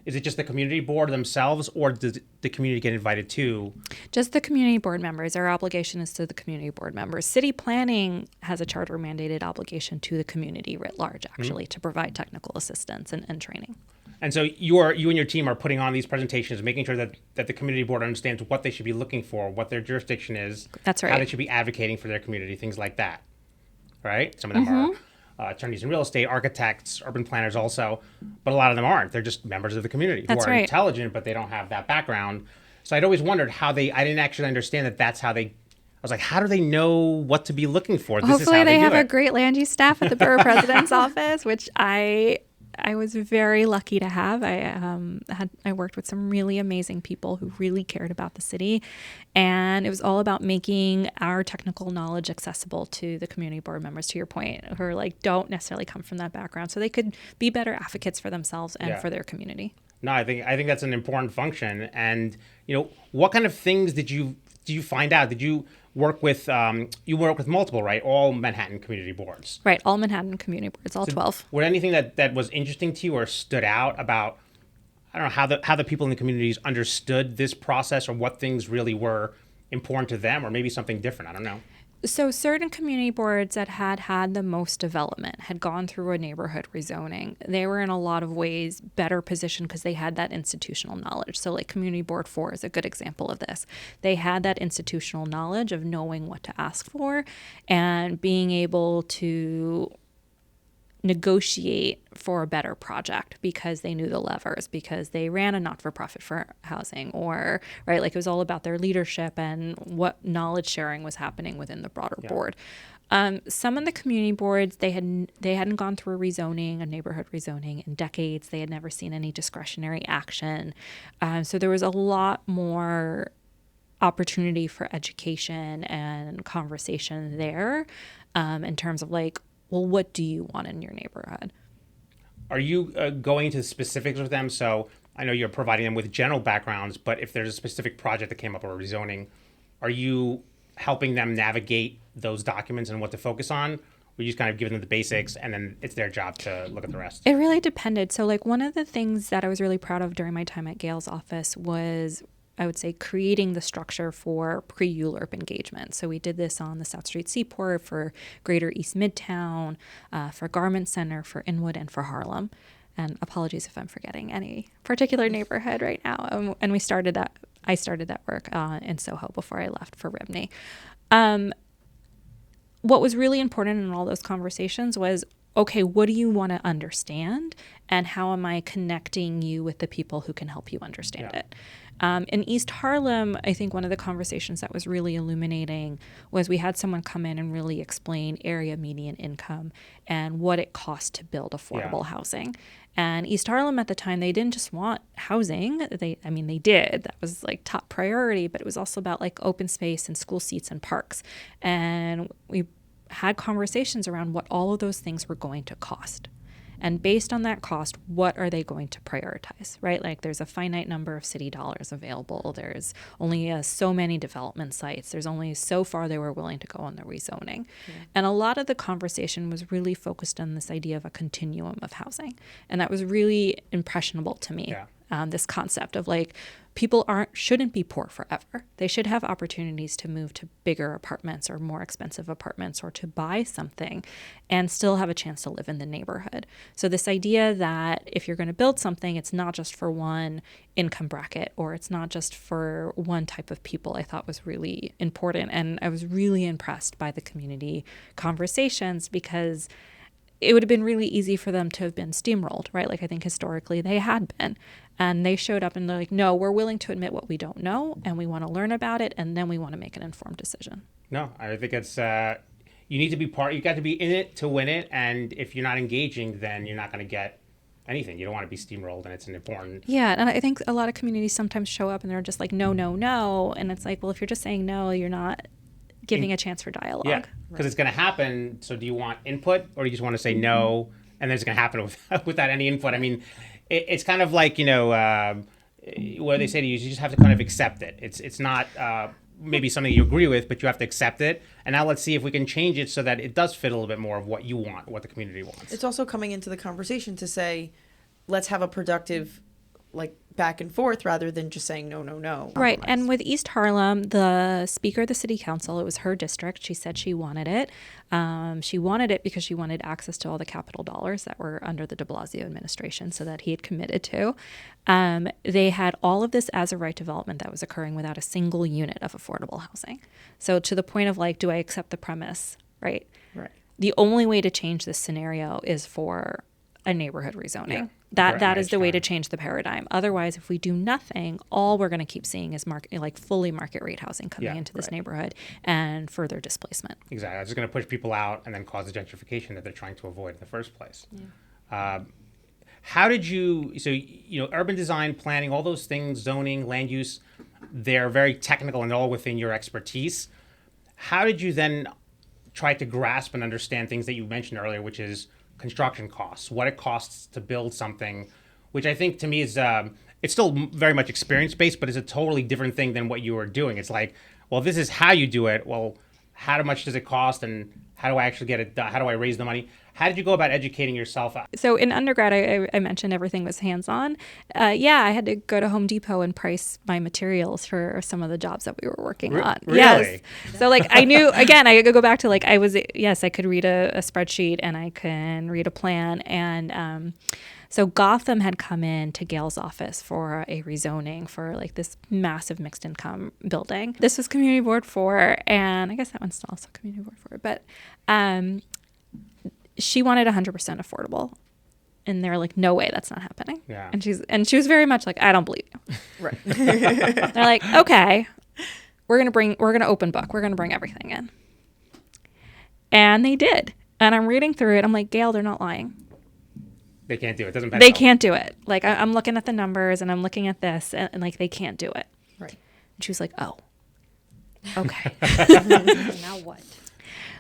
Is it just the community board themselves, or does the community get invited too? Just the community board members. Our obligation is to the community board members. City planning has a charter mandated obligation to the community writ large, actually, to provide technical assistance and training. And so you and your team are putting on these presentations, making sure that the community board understands what they should be looking for, what their jurisdiction is. That's right. How they should be advocating for their community, things like that. Right? Some of them are attorneys in real estate, architects, urban planners also, but a lot of them aren't. They're just members of the community who are intelligent, but they don't have that background. So I'd always wondered I didn't actually understand that that's how they, I was like, how do they know what to be looking for? Hopefully they have a great land use staff at the Borough President's Office, which I was very lucky to have. I worked with some really amazing people who really cared about the city, and it was all about making our technical knowledge accessible to the community board members, to your point, who are like don't necessarily come from that background, so they could be better advocates for themselves and for their community. No, I think that's an important function. And what kind of things did you find out? Did you work with multiple, right? All Manhattan community boards. Right, all Manhattan community boards, all 12. Was anything that was interesting to you or stood out about, I don't know, how the people in the communities understood this process, or what things really were important to them, or maybe something different? I don't know. So certain community boards that had the most development had gone through a neighborhood rezoning. They were in a lot of ways better positioned because they had that institutional knowledge. So like Community Board 4 is a good example of this. They had that institutional knowledge of knowing what to ask for and being able to negotiate for a better project because they knew the levers, because they ran a not-for-profit for housing, or right, like it was all about their leadership and what knowledge sharing was happening within the broader board. Some of the community boards, they hadn't gone through a neighborhood rezoning in decades. They had never seen any discretionary action, so there was a lot more opportunity for education and conversation there, in terms of like, well, what do you want in your neighborhood? Are you going to specifics with them? So I know you're providing them with general backgrounds, but if there's a specific project that came up or rezoning, are you helping them navigate those documents and what to focus on? Or you just kind of giving them the basics and then it's their job to look at the rest? It really depended. So like one of the things that I was really proud of during my time at Gale's office was, I would say, creating the structure for pre-ULURP engagement. So we did this on the South Street Seaport, for Greater East Midtown, for Garment Center, for Inwood, and for Harlem. And apologies if I'm forgetting any particular neighborhood right now. And I started that work in Soho before I left for REBNY. What was really important in all those conversations was, okay, what do you want to understand? And how am I connecting you with the people who can help you understand it? In East Harlem, I think one of the conversations that was really illuminating was we had someone come in and really explain area median income and what it costs to build affordable housing. And East Harlem at the time, they didn't just want housing. They did. That was like top priority, but it was also about like open space and school seats and parks. And we had conversations around what all of those things were going to cost. And based on that cost, what are they going to prioritize, right? Like there's a finite number of city dollars available. There's only so many development sites. There's only so far they were willing to go on the rezoning. And a lot of the conversation was really focused on this idea of a continuum of housing. And that was really impressionable to me. This concept of like people shouldn't be poor forever. They should have opportunities to move to bigger apartments or more expensive apartments or to buy something and still have a chance to live in the neighborhood. So this idea that if you're going to build something, it's not just for one income bracket or it's not just for one type of people, I thought was really important. And I was really impressed by the community conversations because it would have been really easy for them to have been steamrolled, right? Like I think historically they had been. And they showed up and they're like, no, we're willing to admit what we don't know and we want to learn about it and then we want to make an informed decision. No, I think it's, you need to be you got to be in it to win it. And if you're not engaging, then you're not going to get anything. You don't want to be steamrolled, and it's an important. Yeah, and I think a lot of communities sometimes show up and they're just like, no, no, no. And it's like, well, if you're just saying no, you're not giving a chance for dialogue. Yeah, because it's going to happen. So do you want input or do you just want to say no and then it's going to happen without any input? I mean, it's kind of like, where they say to you just have to kind of accept it. It's not maybe something you agree with, but you have to accept it. And now let's see if we can change it so that it does fit a little bit more of what you want, what the community wants. It's also coming into the conversation to say, let's have a productive like back and forth rather than just saying no, no, no. Right. And with East Harlem, the speaker of the city council, it was her district. She said she wanted it. She wanted it because she wanted access to all the capital dollars that were under the de Blasio administration, so that he had committed to. They had all of this as a right development that was occurring without a single unit of affordable housing. So to the point of like, do I accept the premise? Right. Right. The only way to change this scenario is for a neighborhood rezoning. Yeah. That is the way to change the paradigm. Otherwise, if we do nothing, all we're going to keep seeing is fully market rate housing coming into this neighborhood and further displacement. Exactly. It's just going to push people out and then cause the gentrification that they're trying to avoid in the first place. Yeah. How did you, urban design, planning, all those things, zoning, land use, they're very technical and all within your expertise. How did you then try to grasp and understand things that you mentioned earlier, which is construction costs, what it costs to build something, which I think to me is, it's still very much experience-based, but it's a totally different thing than what you were doing. It's like, well, this is how you do it. Well, how much does it cost and how do I actually get it done? How do I raise the money? How did you go about educating yourself? So in undergrad, I mentioned everything was hands-on. I had to go to Home Depot and price my materials for some of the jobs that we were working on. Really? Yes. So like I knew, again, I could go back to like I could read a spreadsheet and I can read a plan. And so Gotham had come in to Gale's office for a rezoning for like this massive mixed income building. This was Community Board 4, and I guess that one's also Community Board 4, but she wanted 100% affordable. And they're like, no way, that's not happening. Yeah. And she was very much like, I don't believe you. Right. They're like, okay, we're gonna open book. We're gonna bring everything in. And they did. And I'm reading through it. I'm like, Gale, they're not lying. They can't do it. They can't do it. Like I'm looking at the numbers and I'm looking at this and like they can't do it. Right. And she was like, oh, okay. Now what?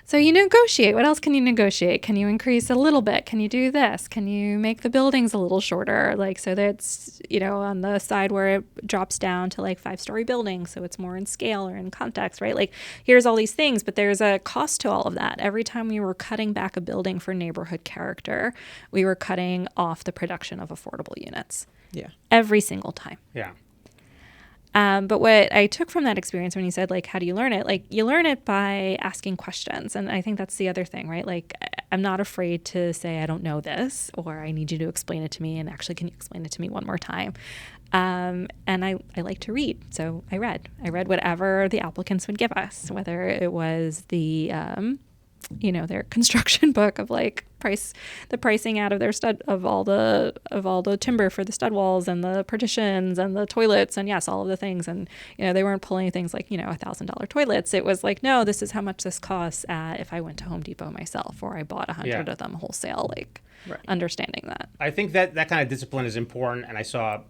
So you negotiate. What else can you negotiate? Can you increase a little bit? Can you do this? Can you make the buildings a little shorter? Like, so that's, on the side where it drops down to like 5-story buildings. So it's more in scale or in context, right? Like here's all these things, but there's a cost to all of that. Every time we were cutting back a building for neighborhood character, we were cutting off the production of affordable units. Yeah. Every single time. Yeah. But what I took from that experience when you said, like, how do you learn it? Like, you learn it by asking questions. And I think that's the other thing, right? Like, I'm not afraid to say, I don't know this, or I need you to explain it to me. And actually, can you explain it to me one more time? And I like to read. So I read whatever the applicants would give us, whether it was the, their construction book of like the pricing out of their of all the timber for the stud walls and the partitions and the toilets and yes, all of the things. And, they weren't pulling things like, $1,000 toilets. It was like, no, this is how much this costs if I went to Home Depot myself or I bought 100 of them wholesale, like understanding that. I think that kind of discipline is important. And I saw,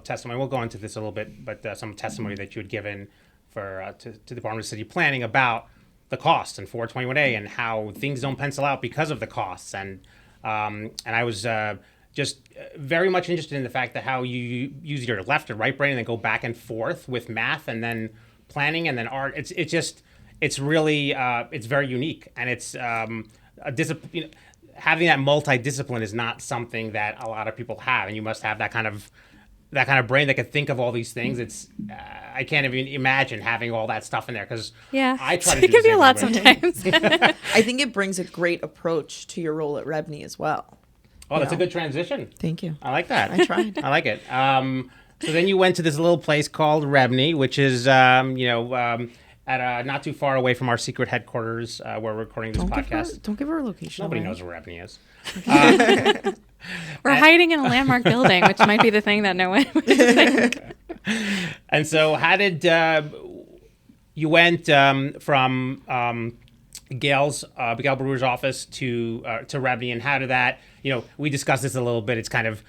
testimony, we'll go into this a little bit, but some testimony that you had given to the Department of City Planning about the costs and 421A and how things don't pencil out because of the costs. And And I was just very much interested in the fact that how you use your left and right brain and then go back and forth with math and then planning and then art. It's really it's very unique, and it's a discipline. Having that multidiscipline is not something that a lot of people have, and you must have that kind of brain that can think of all these things. It's I can't even imagine having all that stuff in there because I try to do it can be a lot sometimes. I think it brings a great approach to your role at REBNY as well. Oh, that's a good transition. Thank you. I like that. I tried. I like it. So then you went to this little place called REBNY, which is at not too far away from our secret headquarters where we're recording this podcast. Don't give her a location. Nobody knows where REBNY is. We're hiding in a landmark building, which might be the thing that no one would think. And so how did you went from Gale Brewer's office to REBNY, and how did that, we discussed this a little bit. It's kind of,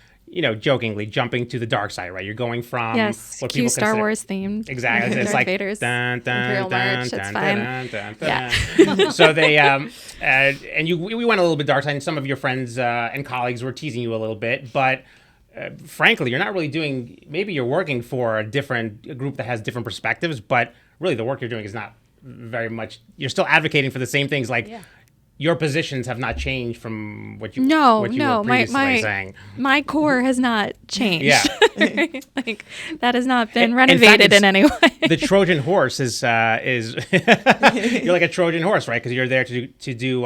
jokingly jumping to the dark side, right? You're going from what people Star Wars themed. Exactly. It's like Vader's dun, dun, Imperial dun, March. dun, It's dun, fine. dun, dun, dun. So they we went a little bit dark side, and some of your friends and colleagues were teasing you a little bit, but frankly, you're not really doing. Maybe you're working for a group that has different perspectives, but really the work you're doing is not very much. You're still advocating for the same things, like. Yeah. Your positions have not changed from what you were previously saying. My core has not changed. Yeah. Like that has not been renovated in any way. The Trojan horse is you're like a Trojan horse, right? Because you're there to do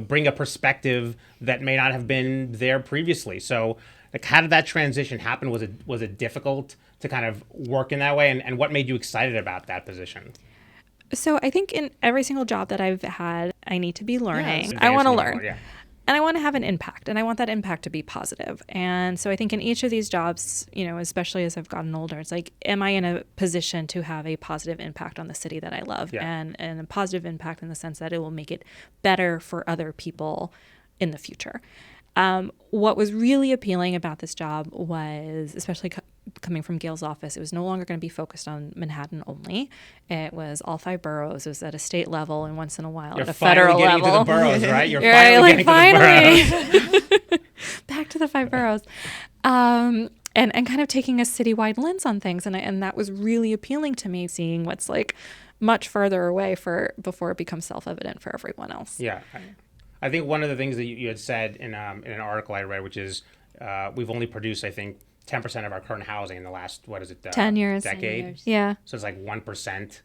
bring a perspective that may not have been there previously. So like how did that transition happen? Was it difficult to kind of work in that way? And what made you excited about that position? So I think in every single job that I've had, I need to be learning. I want to learn. And I want to have an impact. And I want that impact to be positive. And so I think in each of these jobs, especially as I've gotten older, it's like, am I in a position to have a positive impact on the city that I love? Yeah. And a positive impact in the sense that it will make it better for other people in the future. What was really appealing about this job was, especially coming from Gale's office, it was no longer going to be focused on Manhattan only. It was all 5 boroughs. It was at a state level and once in a while at a federal level. You're finally getting to the boroughs, right? You're finally getting to the boroughs. Back to the 5 boroughs. And kind of taking a citywide lens on things. And that was really appealing to me, seeing what's like much further away before it becomes self-evident for everyone else. Yeah. I think one of the things that you had said in an article I read, which is we've only produced, I think, 10% of our current housing in the last, 10 years. Decade. 10 years. Yeah. So it's like 1%.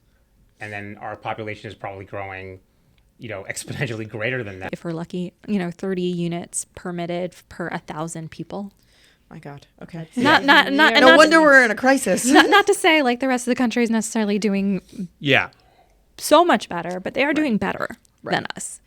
And then our population is probably growing, exponentially greater than that. If we're lucky, 30 units permitted per 1,000 people. My God. Okay. No wonder we're in a crisis. Not to say like the rest of the country is necessarily doing so much better, but they are doing better than us.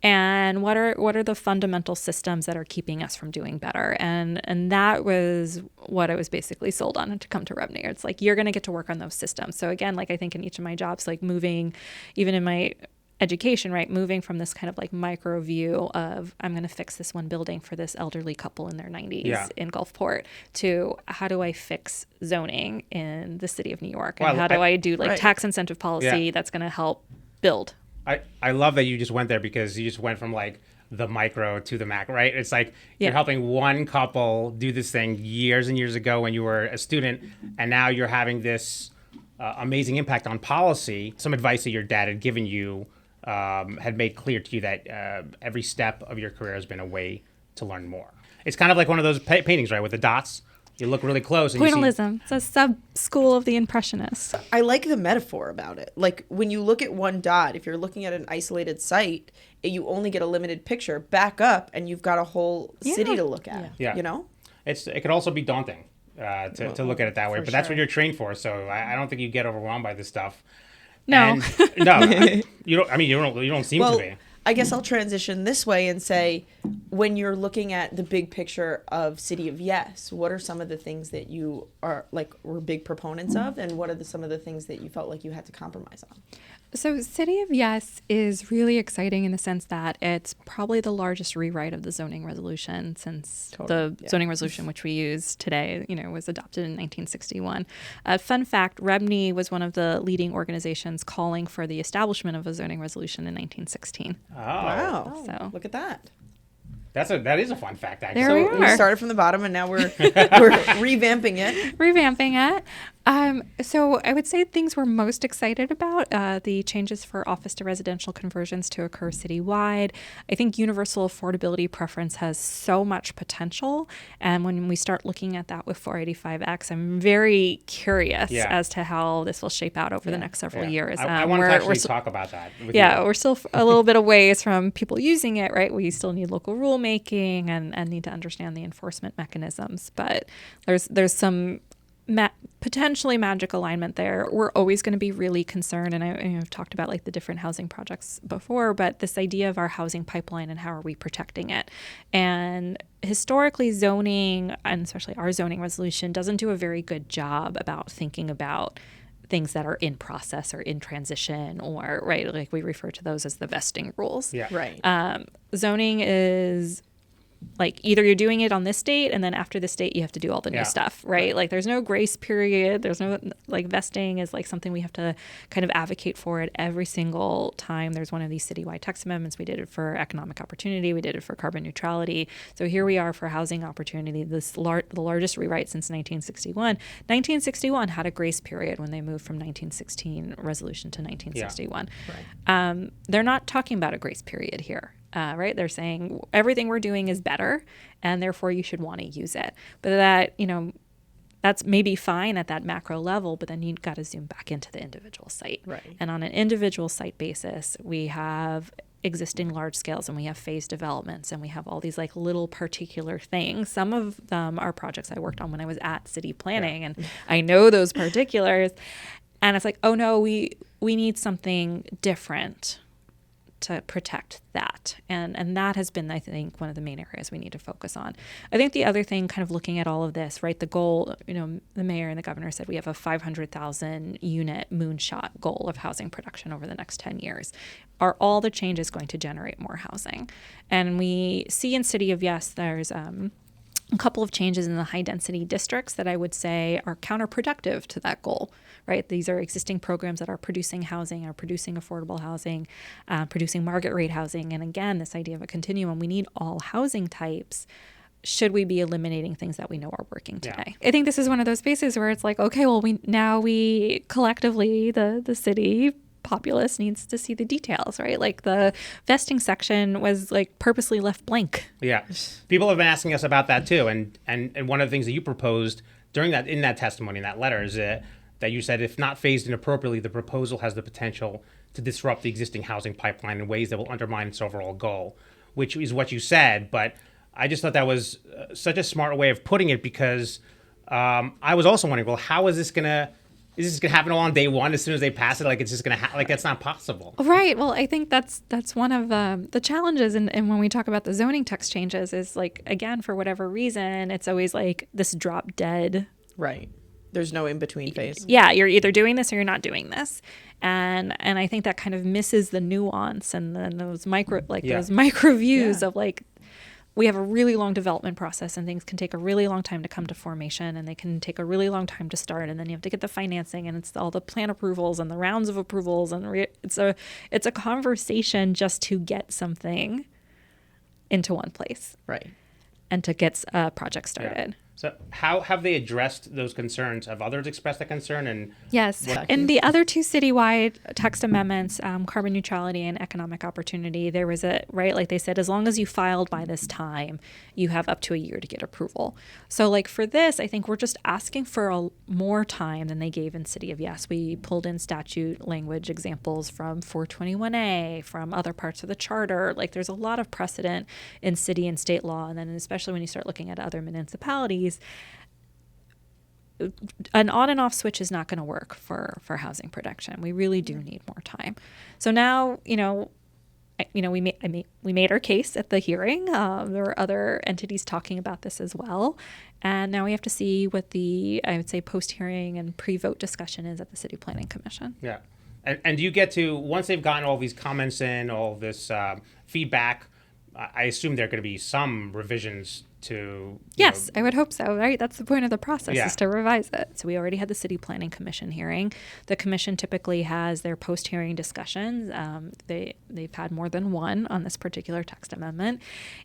And what are the fundamental systems that are keeping us from doing better? And that was what I was basically sold on to come to REBNY. It's like, you're going to get to work on those systems. So again, like I think in each of my jobs, like moving, even in my education, right, moving from this kind of like micro view of I'm going to fix this one building for this elderly couple in their 90s in Gulfport to how do I fix zoning in the city of New York? And how do I do like tax incentive policy that's going to help build? I love that you just went there because you just went from like the micro to the macro, right? It's like you're helping one couple do this thing years and years ago when you were a student, and now you're having this amazing impact on policy. Some advice that your dad had given you had made clear to you that every step of your career has been a way to learn more. It's kind of like one of those paintings, right, with the dots. You look really close. And Pointillism. It's a sub-school of the Impressionists. I like the metaphor about it. Like when you look at one dot, if you're looking at an isolated site, you only get a limited picture. Back up and you've got a whole city to look at. Yeah. It could also be daunting to look at it that way, but that's what you're trained for. So I don't think you get overwhelmed by this stuff. No. You don't. I mean, you don't seem to be. I guess I'll transition this way and say, when you're looking at the big picture of City of Yes, what are some of the things that you were big proponents of, and what are some of the things that you felt like you had to compromise on? So City of Yes is really exciting in the sense that it's probably the largest rewrite of the zoning resolution since the zoning resolution which we use today, was adopted in 1961. Fun fact, REBNY was one of the leading organizations calling for the establishment of a zoning resolution in 1916. Oh, wow. So look at that. That is a fun fact, actually. There we So we are. started from the bottom, and now we're revamping it. Revamping it. So I would say things we're most excited about, the changes for office to residential conversions to occur citywide. I think universal affordability preference has so much potential. And when we start looking at that with 485X, I'm very curious as to how this will shape out over the next several years. I want to actually talk about that. With you. We're still a little bit of ways from people using it, right? We still need local rulemaking and need to understand the enforcement mechanisms. But there's some potentially magic alignment there. We're always going to be really concerned, and I've talked about like the different housing projects before, but this idea of our housing pipeline and how are we protecting it. And historically, zoning, and especially our zoning resolution, doesn't do a very good job about thinking about things that are in process or in transition, or right, like we refer to those as the vesting rules. Yeah. Right. Zoning is like either you're doing it on this date and then after this date you have to do all the new stuff, right? Like there's no grace period. There's no like vesting is like something we have to kind of advocate for it every single time there's one of these citywide text amendments. We did it for economic opportunity. We did it for carbon neutrality. So here we are for housing opportunity, the largest rewrite since 1961. 1961 had a grace period when they moved from 1916 resolution to 1961. Yeah. Right. They're not talking about a grace period here. Right? They're saying everything we're doing is better and therefore you should want to use it. But that, that's maybe fine at that macro level, but then you've got to zoom back into the individual site. Right. And on an individual site basis, we have existing large scales and we have phased developments and we have all these like little particular things. Some of them are projects I worked on when I was at city planning and I know those particulars. And it's like, oh no, we need something different to protect that. And that has been, I think, one of the main areas we need to focus on. I think the other thing, kind of looking at all of this, right, the goal, the mayor and the governor said we have a 500,000 unit moonshot goal of housing production over the next 10 years. Are all the changes going to generate more housing? And we see in City of Yes, there's a couple of changes in the high density districts that I would say are counterproductive to that goal, right? These are existing programs that are producing housing, are producing affordable housing, producing market rate housing. And again, this idea of a continuum, we need all housing types. Should we be eliminating things that we know are working today? I think this is one of those spaces where it's like, okay, well, we collectively, the city populace needs to see the details, right? Like the vesting section was like purposely left blank. Yeah. People have been asking us about that too. And one of the things that you proposed in that testimony, in that letter, is that you said if not phased in appropriately, the proposal has the potential to disrupt the existing housing pipeline in ways that will undermine its overall goal, which is what you said. But I just thought that was such a smart way of putting it because I was also wondering, well, how is this going to happen all on day one as soon as they pass it? Like it's just going to like that's not possible. Right. Well, I think that's one of the challenges. And when we talk about the zoning text changes is like, again, for whatever reason, it's always like this drop dead. Right. There's no in-between phase. Yeah, you're either doing this or you're not doing this. And I think that kind of misses the nuance and then those micro views of like, we have a really long development process and things can take a really long time to come to formation and they can take a really long time to start. And then you have to get the financing and it's all the plan approvals and the rounds of approvals. And it's a conversation just to get something into one place. Right. And to get a project started. Yeah. So how have they addressed those concerns? Have others expressed that concern? And yes. In the other two citywide text amendments, carbon neutrality and economic opportunity, there was like they said, as long as you filed by this time, you have up to a year to get approval. So like for this, I think we're just asking for more time than they gave in City of Yes. We pulled in statute language examples from 421A, from other parts of the charter. Like there's a lot of precedent in city and state law. And then especially when you start looking at other municipalities, an on and off switch is not going to work for housing production. We really do need more time. So now, we made our case at the hearing. There were other entities talking about this as well. And now we have to see what I would say, post-hearing and pre-vote discussion is at the City Planning Commission. Yeah. And do you get to, once they've gotten all these comments in, all this feedback, I assume there are going to be some revisions to Yes, I would hope so, right? That's the point of the process, Yeah. is to revise it. So we already had the City Planning Commission hearing. The commission typically has their post-hearing discussions. They've had more than one on this particular text amendment.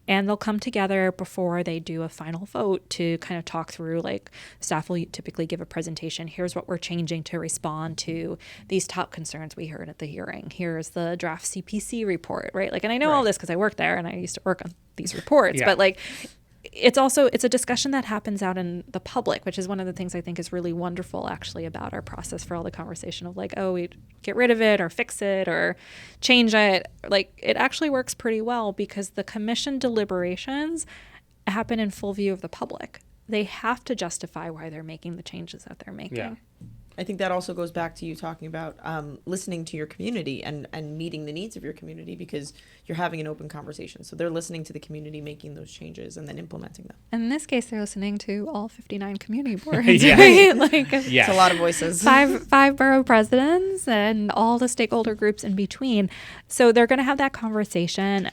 And they'll come together before they do a final vote to kind of talk through, like, staff will typically give a presentation. Here's what we're changing to respond to these top concerns we heard at the hearing. Here's the draft CPC report, right? Like, and I know all Right. this because I worked there and I used to work on these reports, Yeah. but like, it's a discussion that happens out in the public, which is one of the things I think is really wonderful actually about our process for all the conversation of like, oh, we get rid of it or fix it or change it. Like, it actually works pretty well because the commission deliberations happen in full view of the public. They have to justify why they're making the changes that they're making. Yeah. I think that also goes back to you talking about listening to your community and meeting the needs of your community, because you're having an open conversation. So they're listening to the community, making those changes and then implementing them. And in this case, they're listening to all 59 community boards, Yeah. right? Like, Yeah. It's a lot of voices. five borough presidents and all the stakeholder groups in between. So they're going to have that conversation.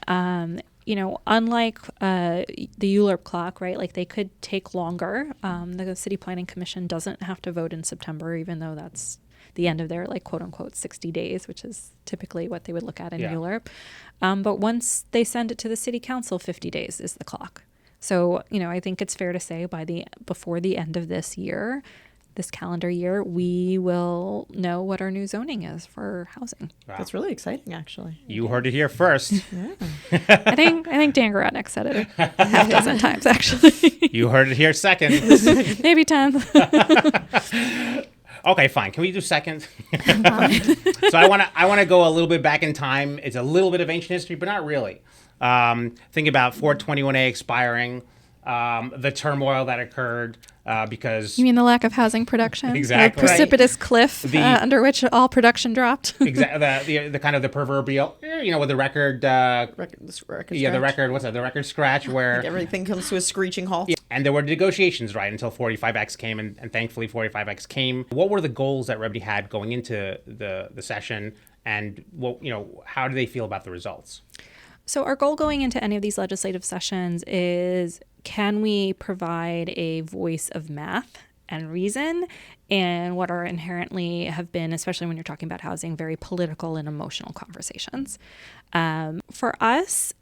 Unlike the ULURP clock, right? Like, they could take longer. The City Planning Commission doesn't have to vote in September, even though that's the end of their, like, quote unquote 60 days, which is typically what they would look at in Yeah. ULURP. But once they send it to the City Council, 50 days is the clock. So, I think it's fair to say before the end of this year, this calendar year, we will know what our new zoning is for housing. Wow. That's really exciting, actually. You heard it here first. I think Dan Garodnick said it a half dozen times, actually. You heard it here second. Maybe 10. Okay, fine. Can we do second? So I want to go a little bit back in time. It's a little bit of ancient history, but not really. Think about 421A expiring, the turmoil that occurred because You mean the lack of housing production? Exactly. The precipitous cliff under which all production dropped? exactly the kind of the proverbial, with the record. Record The scratch. record. What's that? The record scratch where. Like everything comes to a screeching halt. Yeah, and there were negotiations, right, until 45X came, and thankfully 45X came. What were the goals that REBNY had going into the session, and how do they feel about the results? So our goal going into any of these legislative sessions is, can we provide a voice of math and reason in what are inherently have been, especially when you're talking about housing, very political and emotional conversations. For us,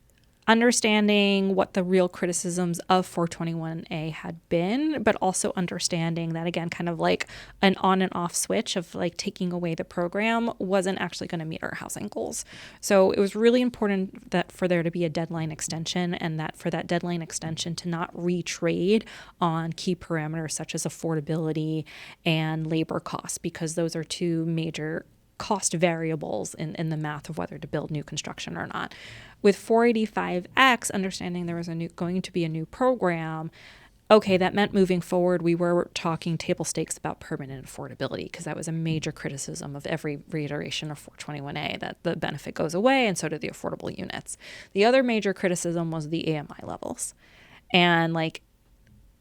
understanding what the real criticisms of 421A had been, but also understanding that, again, kind of like an on and off switch of like taking away the program wasn't actually going to meet our housing goals. So it was really important that for there to be a deadline extension, and that for that deadline extension to not retrade on key parameters such as affordability and labor costs, because those are two major cost variables in the math of whether to build new construction or not. With 485X, understanding there was going to be a new program, okay, that meant moving forward, we were talking table stakes about permanent affordability, because that was a major criticism of every reiteration of 421A, that the benefit goes away and so do the affordable units. The other major criticism was the AMI levels, and for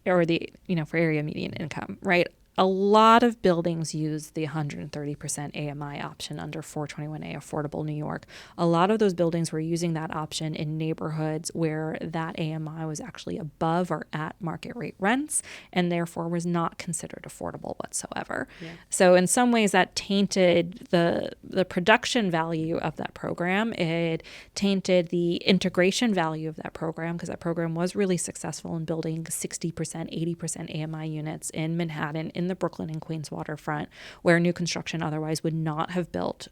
area median income, right? A lot of buildings use the 130% AMI option under 421A Affordable New York. A lot of those buildings were using that option in neighborhoods where that AMI was actually above or at market rate rents, and therefore was not considered affordable whatsoever. Yeah. So in some ways that tainted the production value of that program. It tainted the integration value of that program, because that program was really successful in building 60%, 80% AMI units in Manhattan, in the Brooklyn and Queens waterfront, where new construction otherwise would not have built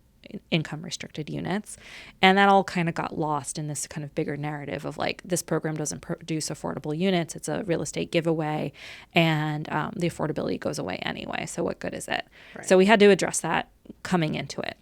income restricted units. And that all kind of got lost in this kind of bigger narrative of like, this program doesn't produce affordable units, it's a real estate giveaway, and the affordability goes away anyway, so what good is it? Right. So we had to address that coming into it.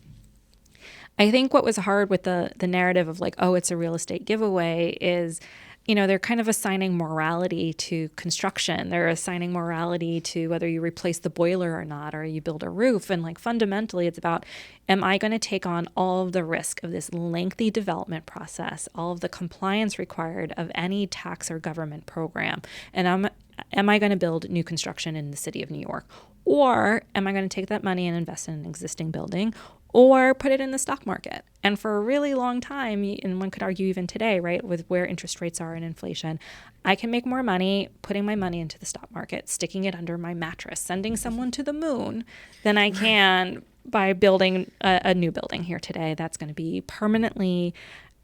I think what was hard with the narrative of like, oh, it's a real estate giveaway is, they're kind of assigning morality to construction. They're assigning morality to whether you replace the boiler or not, or you build a roof. And like fundamentally, it's about, am I going to take on all of the risk of this lengthy development process, all of the compliance required of any tax or government program? And Am I going to build new construction in the city of New York? Or am I going to take that money and invest in an existing building or put it in the stock market? And for a really long time, and one could argue even today, right, with where interest rates are and inflation, I can make more money putting my money into the stock market, sticking it under my mattress, sending someone to the moon than I can by building a new building here today that's going to be permanently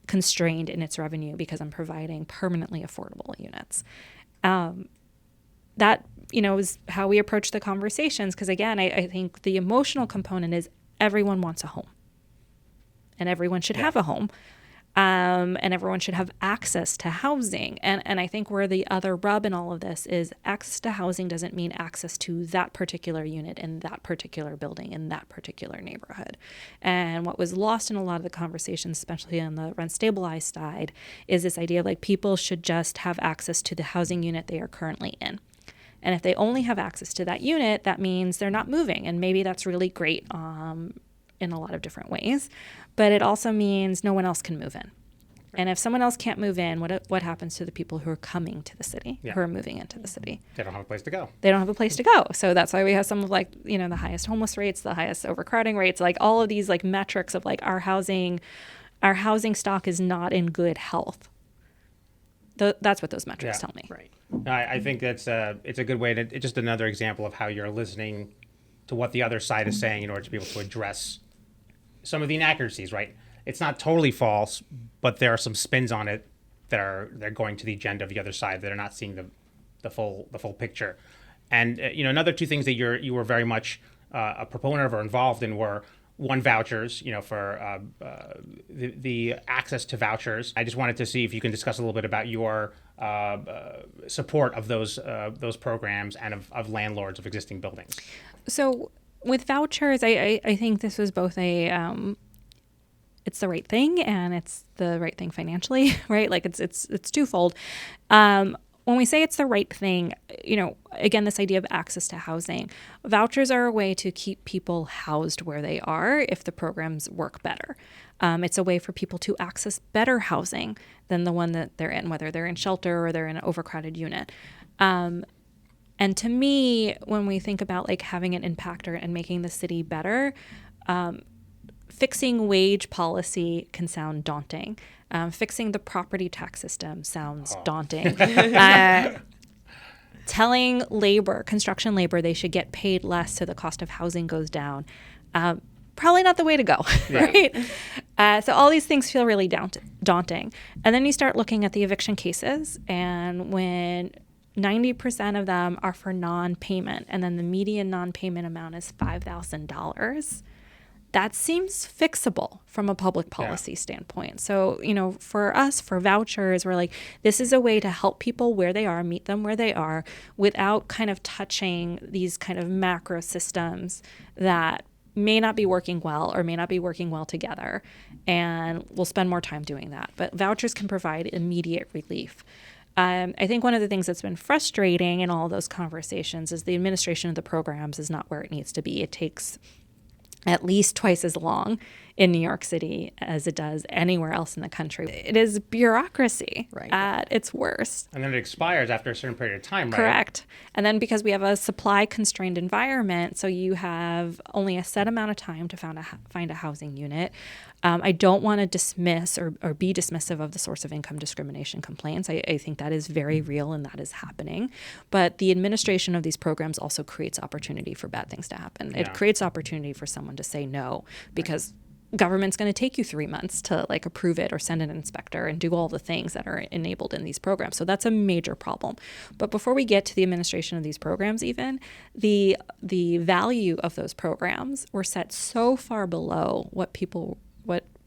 constrained in its revenue because I'm providing permanently affordable units. That, is how we approach the conversations. Because again, I think the emotional component is everyone wants a home and everyone should have a home. And everyone should have access to housing. And I think where the other rub in all of this is access to housing doesn't mean access to that particular unit in that particular building in that particular neighborhood. And what was lost in a lot of the conversations, especially on the rent stabilized side, is this idea of like people should just have access to the housing unit they are currently in. And if they only have access to that unit, that means they're not moving. And maybe that's really great in a lot of different ways. But it also means no one else can move in. And if someone else can't move in, what happens to the people who are coming to the city, who are moving into the city? They don't have a place to go. They don't have a place to go. So that's why we have some of the highest homeless rates, the highest overcrowding rates, like all of these like metrics of like our housing stock is not in good health. That's what those metrics tell me. Right. I think it's a good way to, it's just another example of how you're listening to what the other side is saying in order to be able to address some of the inaccuracies, right? It's not totally false, but there are some spins on it that they're going to the agenda of the other side that are not seeing the full picture. And another two things that you were very much a proponent of or involved in were one, vouchers, for the access to vouchers. I just wanted to see if you can discuss a little bit about your support of those programs and of landlords of existing buildings. So with vouchers, I think this was both it's the right thing and it's the right thing financially, right? Like it's twofold. When we say it's the right thing, again, this idea of access to housing, vouchers are a way to keep people housed where they are if the programs work better. It's a way for people to access better housing than the one that they're in, whether they're in shelter or they're in an overcrowded unit. And to me, when we think about like having an impact and making the city better, fixing wage policy can sound daunting. Fixing the property tax system sounds daunting. Telling construction labor, they should get paid less so the cost of housing goes down. Probably not the way to go, right? So all these things feel really daunting. And then you start looking at the eviction cases, and when 90% of them are for non-payment, and then the median non-payment amount is $5,000. That seems fixable from a public policy standpoint. So, for us, for vouchers, we're like, this is a way to help people where they are, meet them where they are, without kind of touching these kind of macro systems that may not be working well or may not be working well together. And we'll spend more time doing that. But vouchers can provide immediate relief. I think one of the things that's been frustrating in all those conversations is the administration of the programs is not where it needs to be. It takes at least twice as long in New York City as it does anywhere else in the country. It is bureaucracy at its worst. And then it expires after a certain period of time, right? Correct. And then because we have a supply-constrained environment, so you have only a set amount of time to find a housing unit. I don't want to dismiss or be dismissive of the source of income discrimination complaints. I think that is very real and that is happening. But the administration of these programs also creates opportunity for bad things to happen. Yeah. It creates opportunity for someone to say no because government's going to take you 3 months to like approve it or send an inspector and do all the things that are enabled in these programs. So that's a major problem. But before we get to the administration of these programs, even the value of those programs were set so far below what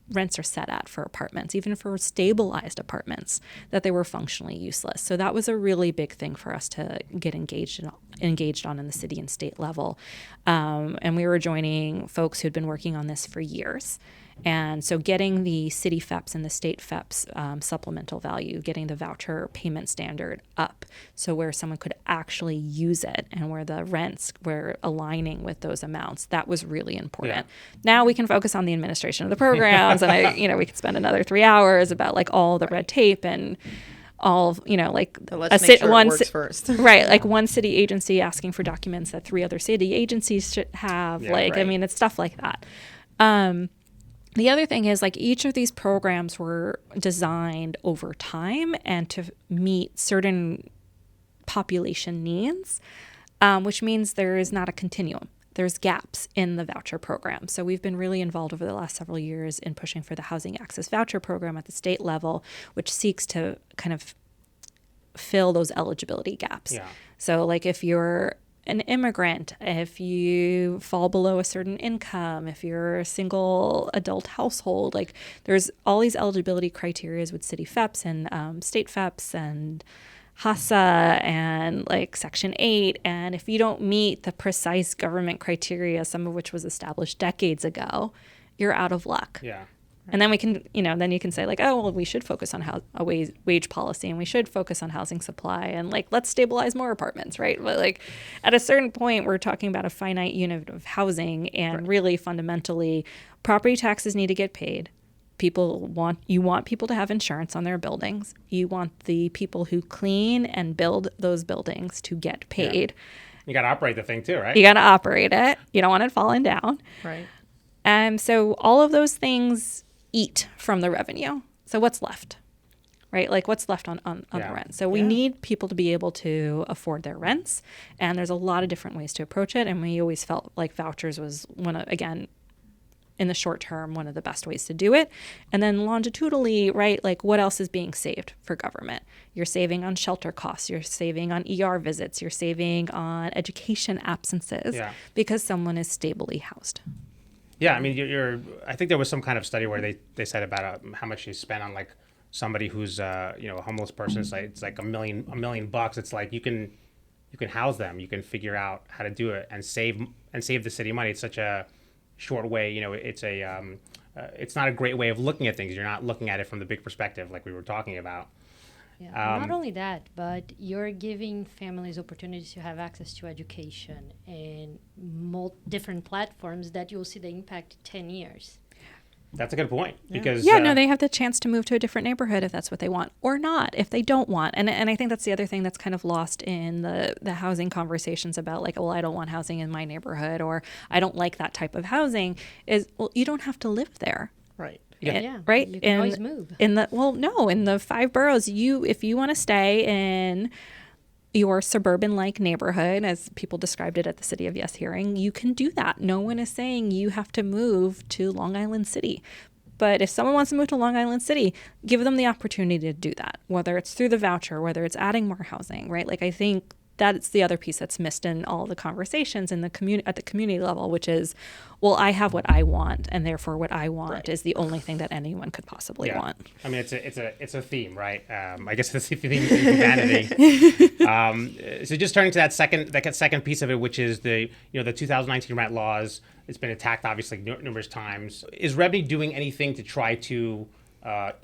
rents are set at for apartments, even for stabilized apartments, that they were functionally useless. So that was a really big thing for us to get engaged on in the city and state level. And we were joining folks who'd been working on this for years. And so getting the city FEPS and the state FEPS supplemental value, getting the voucher payment standard up, so where someone could actually use it and where the rents were aligning with those amounts, that was really important. Yeah. Now we can focus on the administration of the programs, and we could spend another 3 hours about like all the red tape and Let's make sure it works first. Right, like one city agency asking for documents that 3 other city agencies should have. It's stuff like that. The other thing is, like, each of these programs were designed over time and to meet certain population needs, which means there is not a continuum. There's gaps in the voucher program. So we've been really involved over the last several years in pushing for the Housing Access Voucher Program at the state level, which seeks to kind of fill those eligibility gaps. Yeah. So, like, if you're an immigrant, if you fall below a certain income, if you're a single adult household, like, there's all these eligibility criteria with city FEPs and state FEPs and HASA and like Section 8. And if you don't meet the precise government criteria, some of which was established decades ago, you're out of luck. Yeah. And then we can, then you can say like, oh, well, we should focus on a wage policy, and we should focus on housing supply, and like, let's stabilize more apartments, right? But like, at a certain point, we're talking about a finite unit of housing, and really fundamentally, property taxes need to get paid. You want people to have insurance on their buildings. You want the people who clean and build those buildings to get paid. Yeah. You got to operate the thing too, right? You got to operate it. You don't want it falling down. Right. So all of those things eat from the revenue. So what's left, right? Like, what's left on the rent? So we need people to be able to afford their rents. And there's a lot of different ways to approach it. And we always felt like vouchers was in the short term, one of the best ways to do it. And then longitudinally, right, like, what else is being saved for government? You're saving on shelter costs. You're saving on ER visits. You're saving on education absences because someone is stably housed. Yeah, I mean, I think there was some kind of study where they said about how much you spend on like somebody who's a homeless person. It's like $1 million. It's like you can house them. You can figure out how to do it and save the city money. It's such a short way. It's not a great way of looking at things. You're not looking at it from the big perspective like we were talking about. Yeah, not only that, but you're giving families opportunities to have access to education and different platforms that you'll see the impact 10 years. That's a good point. Because they have the chance to move to a different neighborhood if that's what they want, or not if they don't want. And I think that's the other thing that's kind of lost in the housing conversations about like, well, I don't want housing in my neighborhood, or I don't like that type of housing, is, well, you don't have to live there. Right. Yeah. Right. You can always move. In the 5 boroughs, if you want to stay in your suburban-like neighborhood, as people described it at the City of Yes hearing, you can do that. No one is saying you have to move to Long Island City. But if someone wants to move to Long Island City, give them the opportunity to do that, whether it's through the voucher, whether it's adding more housing, right? Like, I think that's the other piece that's missed in all the conversations in the at the community level, which is, well, I have what I want, and therefore what I want is the only thing that anyone could possibly want. I mean, it's a theme, right? I guess it's the theme of humanity. So just turning to that second piece of it, which is the 2019 rent laws. It's been attacked obviously numerous times. Is REBNY doing anything to try to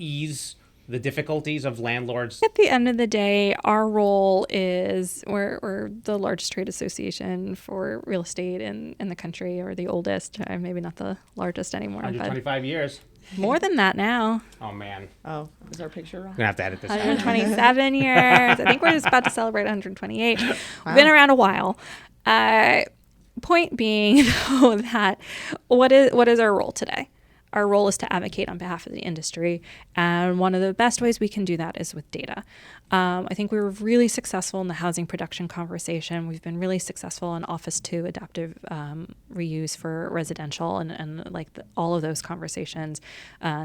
ease the difficulties of landlords? At the end of the day, our role is we're the largest trade association for real estate in the country, or the oldest. Maybe not the largest anymore. 125 years. More than that now. Oh, man. Oh, is our picture wrong? We're going to have to edit this 127 years. I think we're just about to celebrate 128. Wow. We've been around a while. Point being, though, that what is our role today? Our role is to advocate on behalf of the industry, and one of the best ways we can do that is with data. I think we were really successful in the housing production conversation. We've been really successful in Office 2 adaptive reuse for residential and all of those conversations,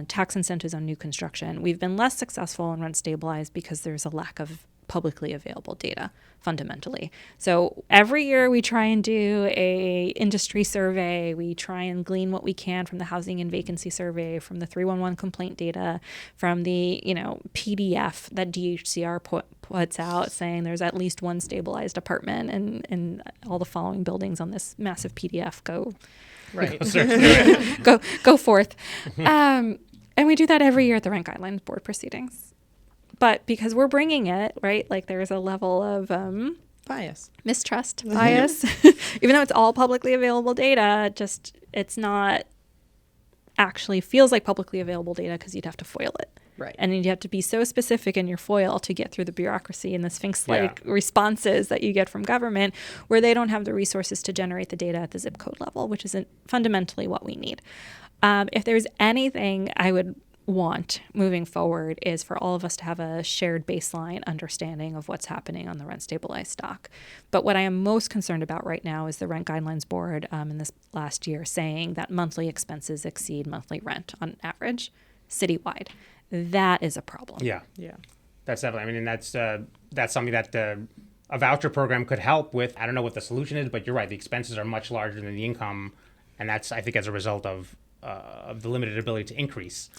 tax incentives on new construction. We've been less successful in rent stabilized because there's a lack of publicly available data fundamentally. So every year we try and do a industry survey. We try and glean what we can from the housing and vacancy survey, from the 311 complaint data, from the PDF that DHCR puts out saying there's at least one stabilized apartment in all the following buildings on this massive PDF. Go forth. And we do that every year at the Rent Guidelines Board proceedings. But because we're bringing it, right, like there's a level of mistrust, bias, even though it's all publicly available data, just it's not actually feels like publicly available data because you'd have to FOIL it. Right. And you have to be so specific in your FOIL to get through the bureaucracy and the Sphinx-like responses that you get from government, where they don't have the resources to generate the data at the zip code level, which isn't fundamentally what we need. If there's anything I would want moving forward is for all of us to have a shared baseline understanding of what's happening on the rent stabilized stock. But what I am most concerned about right now is the Rent Guidelines Board in this last year saying that monthly expenses exceed monthly rent on average citywide. That is a problem. Yeah. Yeah. That's definitely, I mean, that's something that a voucher program could help with. I don't know what the solution is, but you're right. The expenses are much larger than the income. And that's, I think, as a result of the limited ability to increase.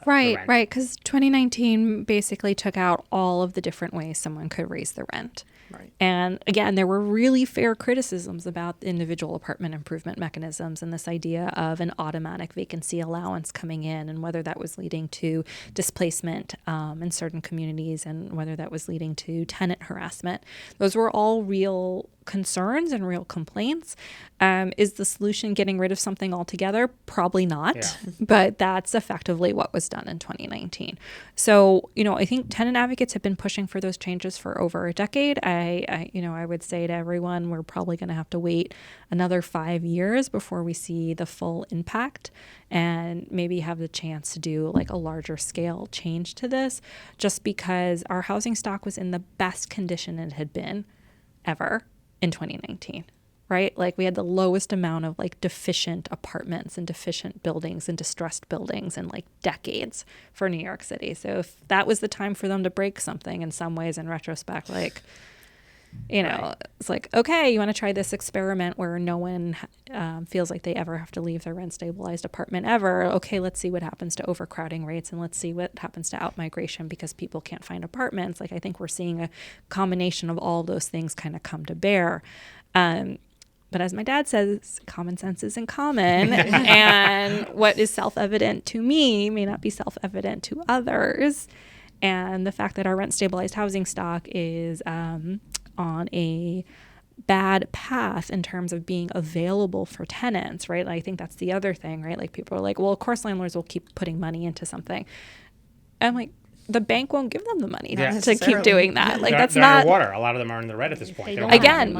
Right. Because 2019 basically took out all of the different ways someone could raise the rent. Right. And again, there were really fair criticisms about individual apartment improvement mechanisms and this idea of an automatic vacancy allowance coming in, and whether that was leading to displacement in certain communities and whether that was leading to tenant harassment. Those were all real concerns and real complaints. Is the solution getting rid of something altogether? Probably not, but that's effectively what was done in 2019. So, I think tenant advocates have been pushing for those changes for over a decade. I would say to everyone, we're probably going to have to wait another 5 years before we see the full impact and maybe have the chance to do like a larger scale change to this, just because our housing stock was in the best condition it had been ever in 2019, right? Like we had the lowest amount of like deficient apartments and deficient buildings and distressed buildings in like decades for New York City. So if that was the time for them to break something in some ways in retrospect, like, it's like, okay, you want to try this experiment where no one feels like they ever have to leave their rent stabilized apartment ever. Okay, let's see what happens to overcrowding rates and let's see what happens to outmigration because people can't find apartments. Like I think we're seeing a combination of all those things kind of come to bear. But as my dad says, common sense isn't common. And what is self-evident to me may not be self-evident to others. And the fact that our rent stabilized housing stock is on a bad path in terms of being available for tenants, right? I think that's the other thing, right? Like people are like, well, of course landlords will keep putting money into something. I'm like, the bank won't give them the money to keep doing that. Like that's they're not underwater. A lot of them are in the red at this point. Again,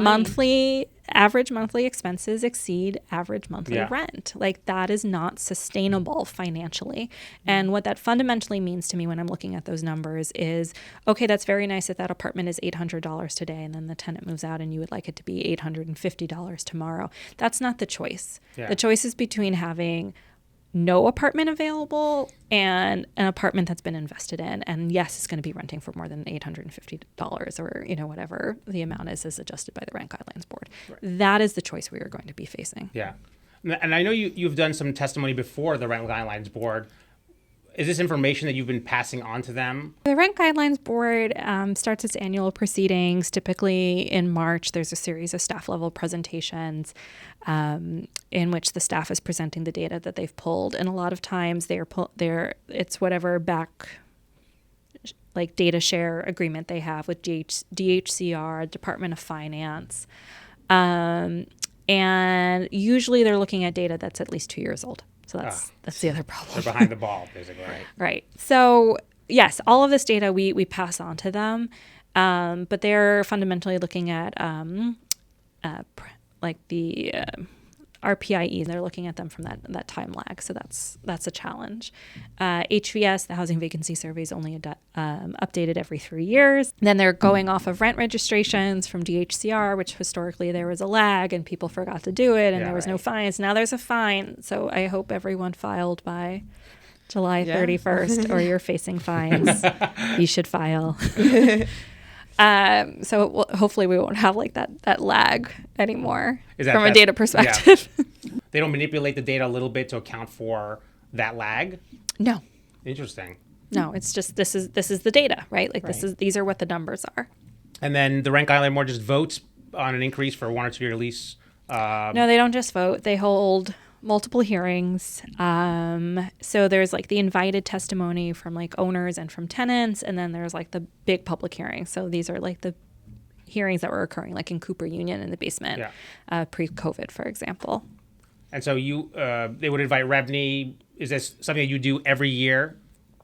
average monthly expenses exceed average monthly rent. Like that is not sustainable financially. And what that fundamentally means to me when I'm looking at those numbers is, okay, that's very nice if that apartment is $800 today and then the tenant moves out and you would like it to be $850 tomorrow. That's not the choice. Yeah. The choice is between having no apartment available and an apartment that's been invested in. And yes, it's going to be renting for more than $850 or, whatever the amount is as adjusted by the Rent Guidelines Board. Right. That is the choice we are going to be facing. Yeah. And I know you've done some testimony before the Rent Guidelines Board. Is this information that you've been passing on to them? The Rent Guidelines Board starts its annual proceedings. Typically in March, there's a series of staff-level presentations in which the staff is presenting the data that they've pulled. And a lot of times it's whatever like data share agreement they have with DHCR, Department of Finance. And usually they're looking at data that's at least 2 years old. So that's the other problem. They're behind the ball, basically. Right. So yes, all of this data we pass on to them, but they're fundamentally looking at like the RPIEs. They're looking at them from that time lag. So that's a challenge. HVS, the Housing Vacancy Survey, is only updated every 3 years. Then they're going off of rent registrations from DHCR, which historically there was a lag and people forgot to do it and there was no fines. Now there's a fine. So I hope everyone filed by July 31st or you're facing fines. You should file. So hopefully we won't have like that lag anymore from a data perspective. Yeah. They don't manipulate the data a little bit to account for that lag? No. Interesting. No, it's just this is the data, right? Like these are what the numbers are. And then the Rent Guideline Board just votes on an increase for 1 or 2 year lease? No, they don't just vote. They hold multiple hearings. So there's like the invited testimony from like owners and from tenants, and then there's like the big public hearings. So these are like the hearings that were occurring like in Cooper Union in the basement pre-COVID, for example. And so they would invite REBNY. Is this something that you do every year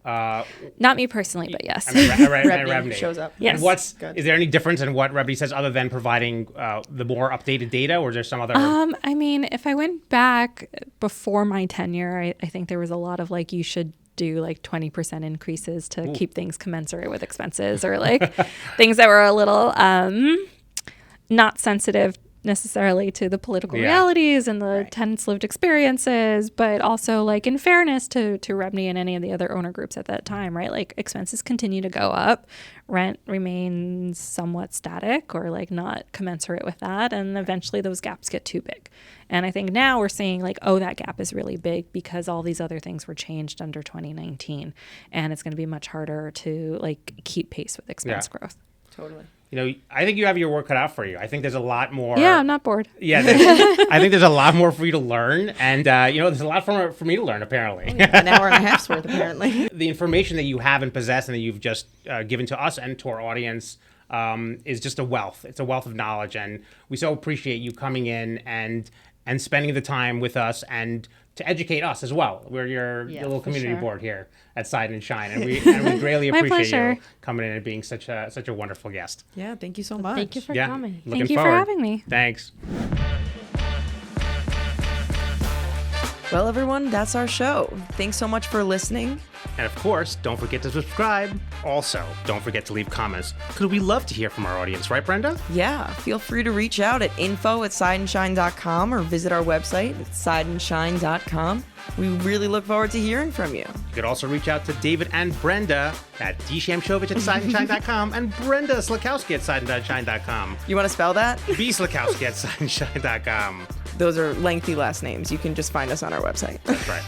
Not me personally, but yes. REBNY shows up. Yes. And is there any difference in what REBNY says other than providing the more updated data, or is there some other? I mean, if I went back before my tenure, I think there was a lot of like, you should do like 20% increases to keep things commensurate with expenses, or like things that were a little not sensitive necessarily to the political realities and the tenants' lived experiences, but also like in fairness to REBNY and any of the other owner groups at that time, right? Like expenses continue to go up, rent remains somewhat static or like not commensurate with that, and eventually those gaps get too big. And I think now we're seeing like, oh, that gap is really big because all these other things were changed under 2019, and it's going to be much harder to like keep pace with expense growth. Totally. You know, I think you have your work cut out for you. I think there's a lot more. Yeah, I'm not bored. Yeah, I think there's a lot more for you to learn. And, there's a lot for me to learn, apparently. An hour and a half's worth, apparently. The information that you have and possess and that you've just given to us and to our audience is just a wealth. It's a wealth of knowledge. And we so appreciate you coming in and spending the time with us and to educate us as well. We're your little community board here at Side and Shine, and we greatly appreciate you coming in and being such a wonderful guest. Yeah, thank you so much. Thank you for coming. Thank you for having me. Thanks. Well, everyone, that's our show. Thanks so much for listening. And of course, don't forget to subscribe. Also, don't forget to leave comments, because we love to hear from our audience, right, Brenda? Yeah, feel free to reach out at info@sideandshine.com or visit our website at sideandshine.com. We really look forward to hearing from you. You could also reach out to David and Brenda at dshamshovich@sideandshine.com and Brenda Slakowski at sideandshine.com. You want to spell that? B Slakowski at sideandshine.com. Those are lengthy last names. You can just find us on our website. That's right.